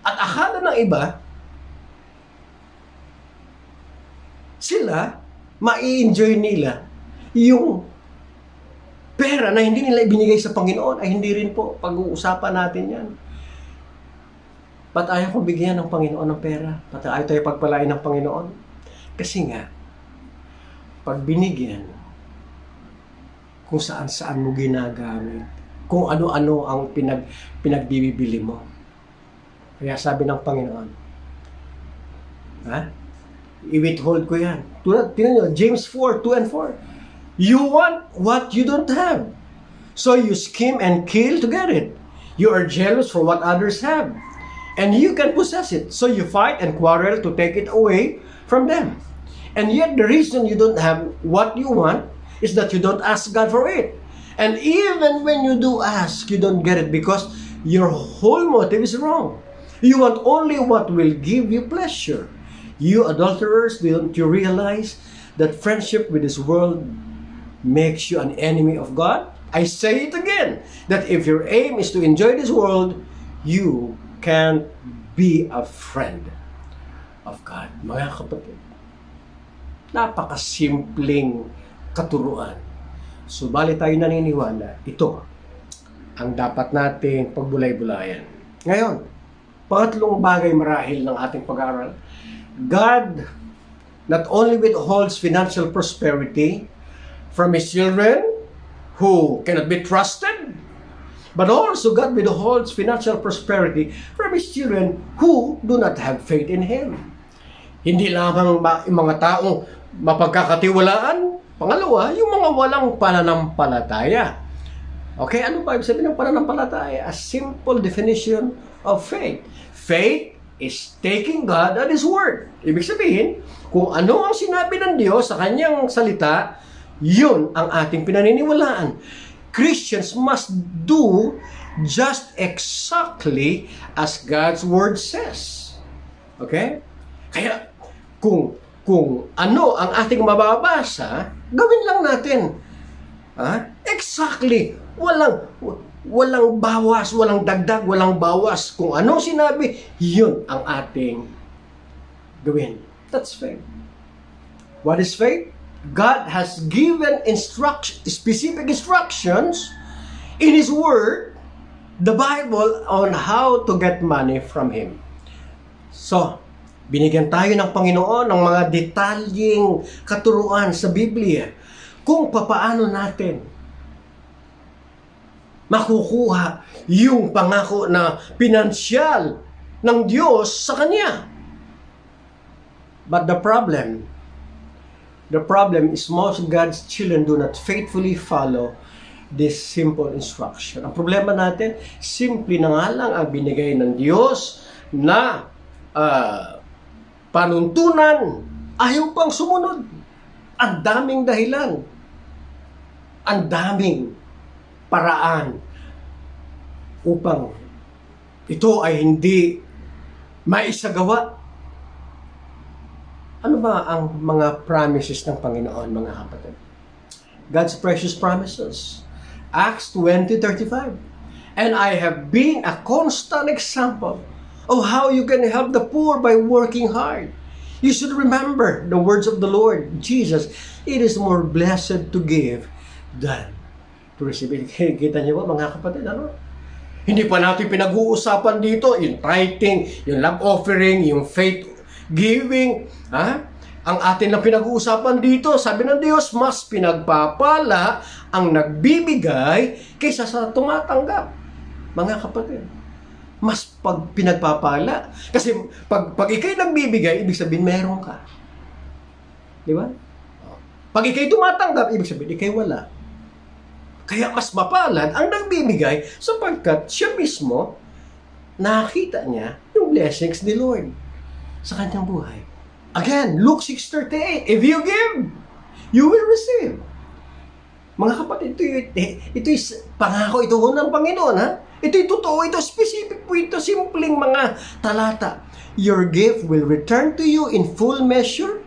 At akala ng iba, sila, mai-enjoy nila yung pera na hindi nila ibinigay sa Panginoon. Ay hindi rin po, pag-uusapan natin yan. Ba't ayaw kong bigyan ng Panginoon ng pera? Ba't ayaw tayo pagpalain ng Panginoon? Kasi nga, pag binigyan, kung saan-saan mo ginagamit, kung ano-ano ang pinagbibili mo. Kaya sabi ng Panginoon, i-withhold ko yan. Tingnan nyo, James 4:2 and 4. You want what you don't have, so you scheme and kill to get it. You are jealous for what others have, and you can possess it, so you fight and quarrel to take it away from them. And yet the reason you don't have what you want is that you don't ask God for it. And even when you do ask, you don't get it because your whole motive is wrong. You want only what will give you pleasure. You adulterers, don't you realize that friendship with this world makes you an enemy of God? I say it again, that if your aim is to enjoy this world, you can't be a friend of God. Mga kapatid, napakasimpleng katuruan. Subalit tayo naniniwala, ito ang dapat nating pagbulay-bulayan. Ngayon, pangatlong bagay marahil ng ating pag-aaral, God not only withholds financial prosperity from His children who cannot be trusted, but also God withholds financial prosperity from His children who do not have faith in Him. Hindi lamang yung mga taong mapagkakatiwalaan, pangalawa, yung mga walang pananampalataya. Okay, ano ba ibig sabihin ng pananampalataya? A simple definition of faith. Faith is taking God at His word. Ibig sabihin, kung ano ang sinabi ng Diyos sa kanyang salita, yun ang ating pinaniniwalaan. Christians must do just exactly as God's word says. Okay? Kaya, kung ano ang ating mababasa, gawin lang natin. Exactly. Walang bawas, walang dagdag, walang bawas. Kung anong sinabi, yun ang ating gawin. That's faith. What is faith? God has given specific instructions in His Word, the Bible, on how to get money from Him. So, binigyan tayo ng Panginoon ng mga detalyeng katuruan sa Biblia kung papaano natin makukuha yung pangako na pinansyal ng Diyos sa Kanya. But the problem is most of God's children do not faithfully follow this simple instruction. Ang problema natin, simple na nga lang ang binigay ng Diyos na panuntunan, ayaw pang sumunod. Ang daming dahilan. Ang daming paraan upang ito ay hindi maisagawa. Ano ba ang mga promises ng Panginoon, mga kapatid? God's precious promises. Acts 20:35. And I have been a constant example of how you can help the poor by working hard. You should remember the words of the Lord Jesus. It is more blessed to give than to receive. Kita niyo ba, mga kapatid, ano? Hindi pa natin pinag-uusapan dito yung tithing, yung love offering, yung faith giving. Ang atin lang pinag-uusapan dito, sabi ng Diyos, mas pinagpapala ang nagbibigay kaysa sa tumatanggap. Mga kapatid, mas pinagpapala. Kasi pag ikay nagbibigay, ibig sabihin meron ka. Di ba? Pag ikay tumatanggap, ibig sabihin ikay wala. Kaya mas mapalad ang nagbibigay sapagkat siya mismo nakita niya yung blessings ni Lord sa kanyang buhay. Again, Luke 6:38, if you give, you will receive. Mga kapatid, ito is pangako ito ng Panginoon, ha? Ito'y totoo, ito specific po, ito simpleng mga talata. Your gift will return to you in full measure,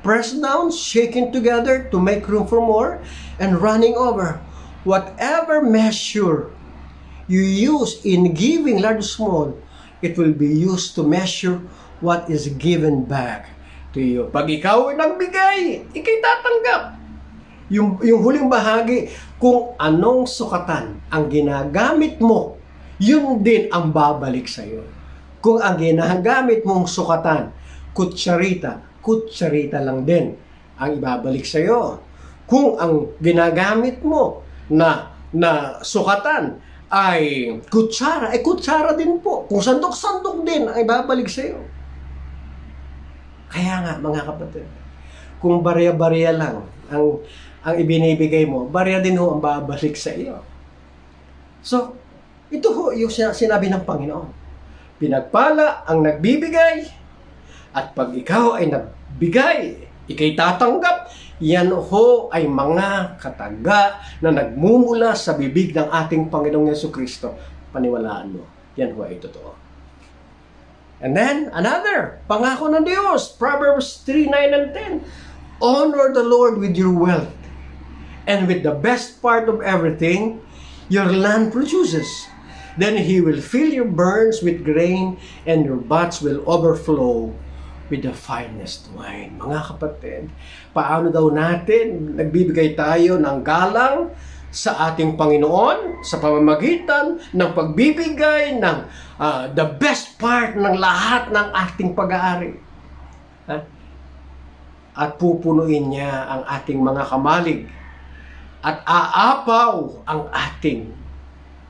pressed down, shaken together to make room for more, and running over. Whatever measure you use in giving, large or small, it will be used to measure what is given back to you. Pag ikaw ay nagbigay, ikay tatanggap. Yung huling bahagi, kung anong sukatan ang ginagamit mo, yun din ang babalik sa iyo. Kung ang ginagamit mong sukatan, kutsarita lang din ang ibabalik sa iyo. Kung ang ginagamit mo na sukatan ay kutsara din po. Kung sandok-sandok din ang ibabalik sa iyo. Kaya nga, mga kapatid, kung barya-barya lang ang ibinibigay mo, barya din ho ang babalik sa iyo. So, ito ho yung sinabi ng Panginoon. Pinagpala ang nagbibigay, at pag ikaw ay nagbigay, ikay tatanggap, yan ho ay mga kataga na nagmumula sa bibig ng ating Panginoong Jesucristo. Paniwalaan mo, yan ho ay totoo. And then, another, pangako ng Diyos, Proverbs 3:9 and 10. Honor the Lord with your wealth, and with the best part of everything your land produces. Then He will fill your barns with grain, and your vats will overflow with the finest wine. Mga kapatid, paano daw natin nagbibigay tayo ng galang sa ating Panginoon sa pamamagitan ng pagbibigay ng the best part ng lahat ng ating pag-aari. At pupunuin niya ang ating mga kamalig at aapaw ang ating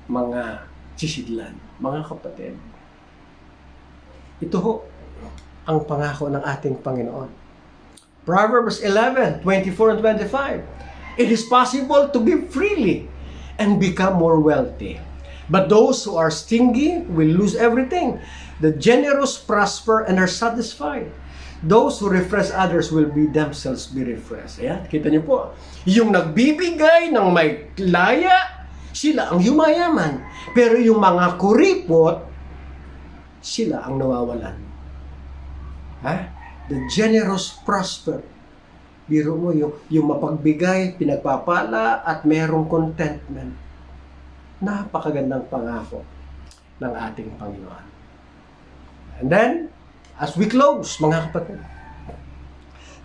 mga sisidlan. Mga kapatid, ito ho ang pangako ng ating Panginoon. Proverbs 11:24 and 25. It is possible to give freely and become more wealthy. But those who are stingy will lose everything. The generous prosper and are satisfied. Those who refresh others will be themselves be refreshed. Ayan, kita niyo po. Yung nagbibigay ng may laya, sila ang yumayaman. Pero yung mga kuripot, sila ang nawawalan. The generous prosper. Biro mo yung mapagbigay, pinagpapala, at merong contentment. Napakagandang pangako ng ating Panginoon. And then, as we close, mga kapatid,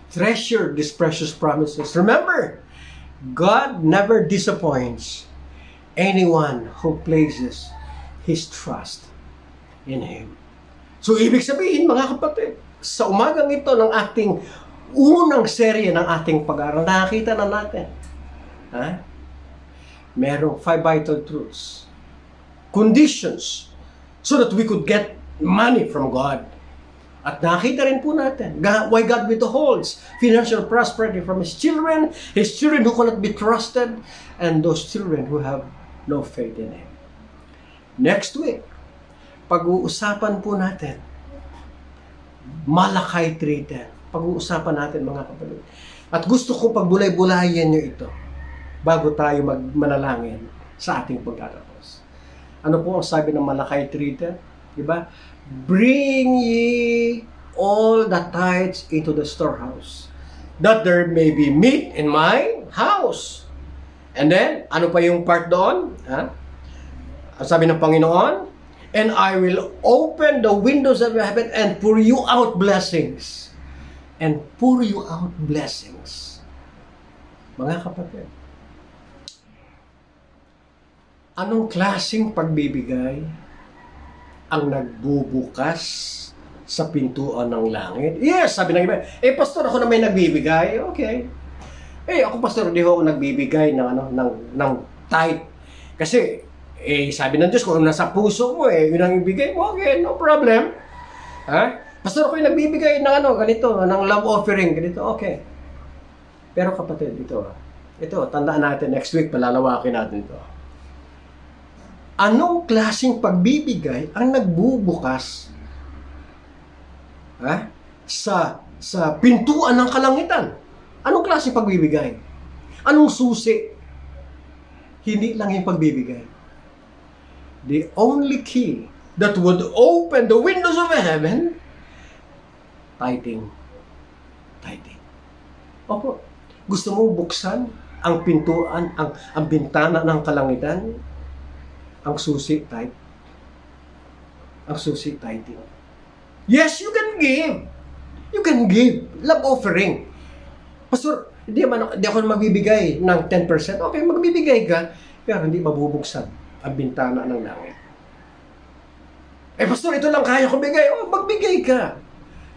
treasure these precious promises. Remember, God never disappoints anyone who places his trust in Him. So, ibig sabihin, mga kapatid, sa umagang ito ng ating unang serye ng ating pag-aaral, nakakita na natin. Merong 5 vital truths. Conditions so that we could get money from God. At nakita rin po natin why God withholds financial prosperity from His children who cannot be trusted, and those children who have no faith in Him. Next week, pag-uusapan po natin Malakay 3:10. Pag-uusapan natin, mga kapatid. At gusto kong pagbulay-bulayan nyo ito bago tayo manalangin sa ating pagtatapos. Ano po ang sabi ng Malakay 3:10? Diba? Bring ye all the tithes into the storehouse, that there may be meat in my house. And then, ano pa yung part doon? Ang sabi ng Panginoon, and I will open the windows of heaven and pour you out blessings. And pour you out blessings. Mga kapatid, anong klaseng pagbibigay ang nagbubukas sa pintuan ng langit? Yes, sabi ng iba, pastor, ako na may nagbibigay. Okay. Ako pastor, hindi ako nagbibigay ng tithe. Kasi, sabi ng Diyos, kung nasa puso mo, yun ang ibigay mo, okay, no problem. Pastor, ako yung nagbibigay ng ganito, ng love offering, ganito, okay. Pero kapatid, ito, tandaan natin, next week, palalawakin natin ito. Anong klaseng pagbibigay ang nagbubukas sa pintuan ng kalangitan? Anong klaseng pagbibigay? Anong susi? Hindi lang yung pagbibigay. The only key that would open the windows of heaven, tithing. Tithing. Opo. Gusto mo buksan ang pintuan, ang bintana ng kalangitan? Ang susi, tithe. Ang susi, tithing. Yes, you can give. You can give. Love offering. Pastor, hindi ako magbibigay ng 10%. Okay, magbibigay ka, pero hindi mabubuksan ang bintana ng langit. Pastor, ito lang kaya ko bigay. Magbigay ka.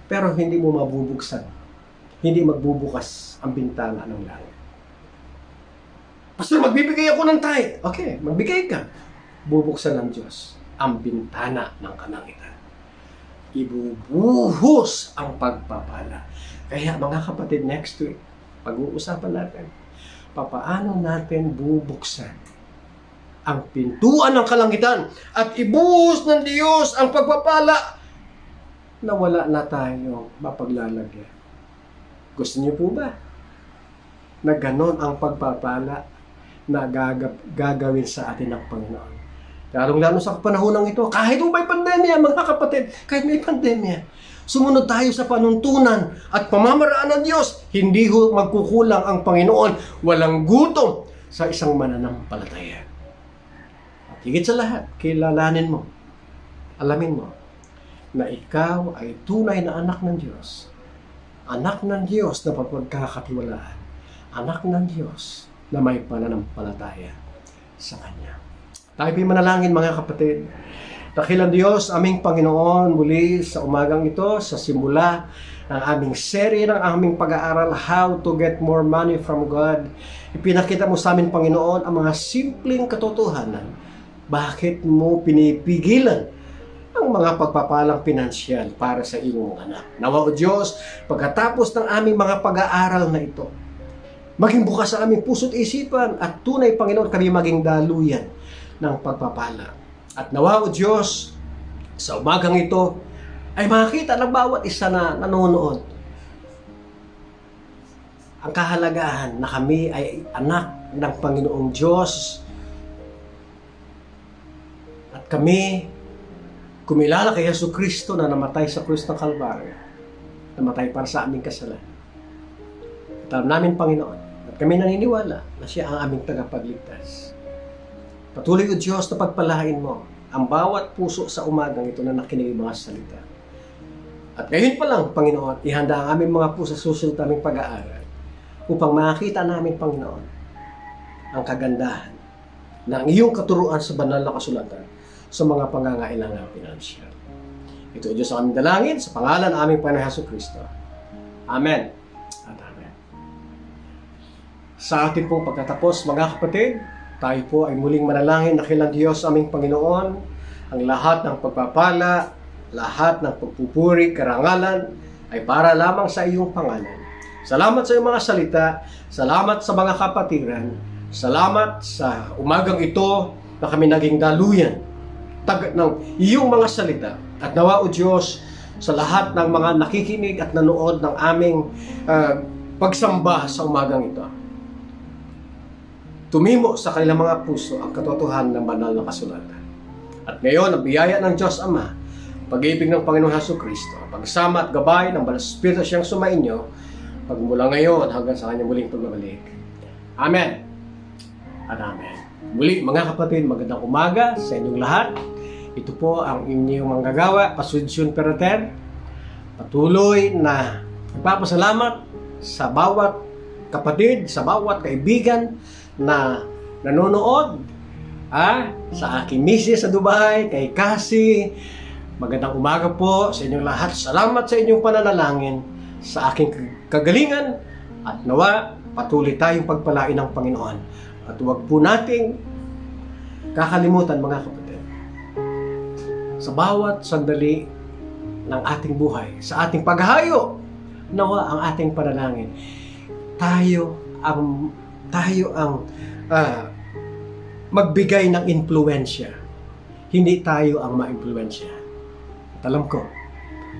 Pero hindi mo mabubuksan. Hindi magbubukas ang bintana ng langit. Pastor, magbibigay ako ng tithe. Okay, magbigay ka. Bubuksan ng Diyos ang bintana ng kalangitan. Ibubuhos ang pagpapala. Kaya mga kapatid, next week, pag-uusapan natin, papaano natin bubuksan ang pintuan ng kalangitan at ibuhos ng Diyos ang pagpapala na wala na tayong mapaglalagyan. Gusto niyo po ba na ganon ang pagpapala na gagawin sa atin ng Panginoon? Lalong-lalo sa panahon ito, kahit may pandemya, mga kapatid, kahit may pandemya, sumunod tayo sa panuntunan at pamamaraan ng Diyos, hindi magkukulang ang Panginoon, walang gutom sa isang mananampalataya. At higit sa lahat, kilalanin mo, alamin mo, na ikaw ay tunay na anak ng Diyos. Anak ng Diyos na pagkakatiwalaan. Anak ng Diyos na may pananampalataya sa Kanya. Tayo po'y manalangin mga kapatid. Dakilang Diyos, aming Panginoon, muli sa umagang ito, sa simula ng aming serye ng aming pag-aaral, How to Get More Money from God. Ipinakita mo sa amin, Panginoon, ang mga simpleng katotohanan. Bakit mo pinipigilan ang mga pagpapalang pinansyal para sa iyong anak? Nawa o Diyos, pagkatapos ng aming mga pag-aaral na ito, maging bukas sa aming puso't isipan at tunay, Panginoon, kami maging daluyan ng pagpapala. At nawa o Diyos, sa umagang ito, ay makita ng bawat isa na nanonood ang kahalagahan na kami ay anak ng Panginoong Diyos at kami kumilala kay Jesucristo na namatay sa krus ng Kalbaryo, namatay para sa aming kasalanan. At alam namin, Panginoon, at kami naniniwala na siya ang aming tagapagligtas. Patuloy o Diyos na pagpalain mo ang bawat puso sa umagang ito na nakinig mga salita. At ngayon pa lang, Panginoon, ihanda ang aming mga puso sa susunod naming pag-aaral upang makita namin, Panginoon, ang kagandahan ng iyong katuruan sa banal na kasulatan sa mga pangangailangan pinansyal. Ito o Diyos ang aming dalangin sa pangalan ng aming Panginoon Jesucristo. Amen at amen. Sa ating pong pagtatapos, mga kapatid, tayo po ay muling manalangin na kilang Diyos aming Panginoon, ang lahat ng pagpapala, lahat ng pagpupuri, karangalan, ay para lamang sa iyong pangalan. Salamat sa iyong mga salita, salamat sa mga kapatiran, salamat sa umagang ito na kami naging daluyan ng iyong mga salita. At nawa o Diyos, sa lahat ng mga nakikinig at nanood ng aming pagsamba sa umagang ito, tumimo sa kanilang mga puso ang katotohanan ng banal na kasulatan. At ngayon, ang biyaya ng Diyos Ama, pag-ibig ng Panginoong Jesucristo, pagsama at gabay ng Banal na Espiritu siyang sumainyo, pagmula ngayon hanggang sa kanyang muling pagbabalik. Amen. At amen. Muli, mga kapatid, magandang umaga sa inyong lahat. Ito po ang inyong manggagawa, Pasudsyun Perater. Patuloy na nagpapasalamat sa bawat kapatid, sa bawat kaibigan na nanonood, sa aking misis sa Dubai, kay Cassie. Magandang umaga po sa inyong lahat. Salamat sa inyong pananalangin sa aking kagalingan at nawa patuloy tayong pagpalain ng Panginoon. At huwag po nating kakalimutan, mga kapatid, sa bawat sandali ng ating buhay, sa ating paghahayo, nawa ang ating panalangin, tayo ang magbigay ng impluwensya. Hindi tayo ang ma-impluwensya. At alam ko,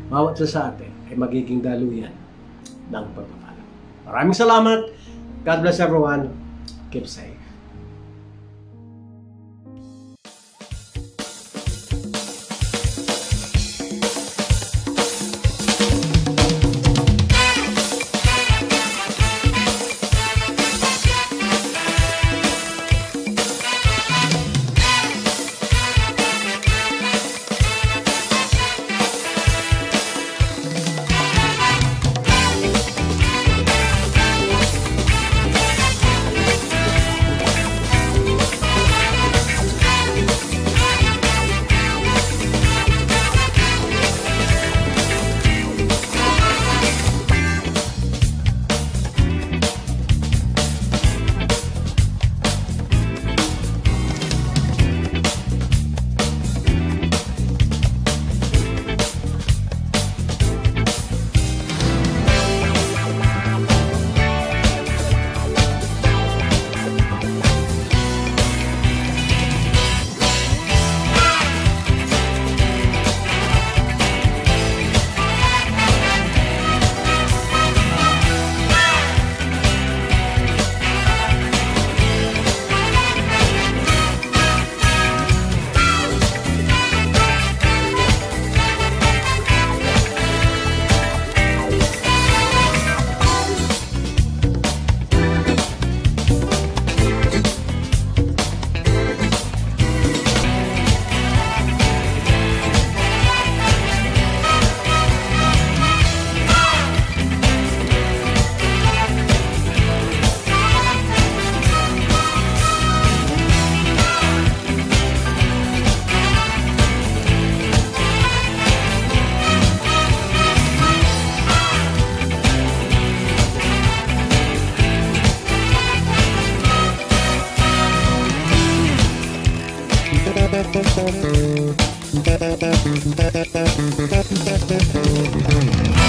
bawat isa sa atin ay magiging daluyan ng pagpapala. Maraming salamat. God bless everyone. Keep safe. Thank you.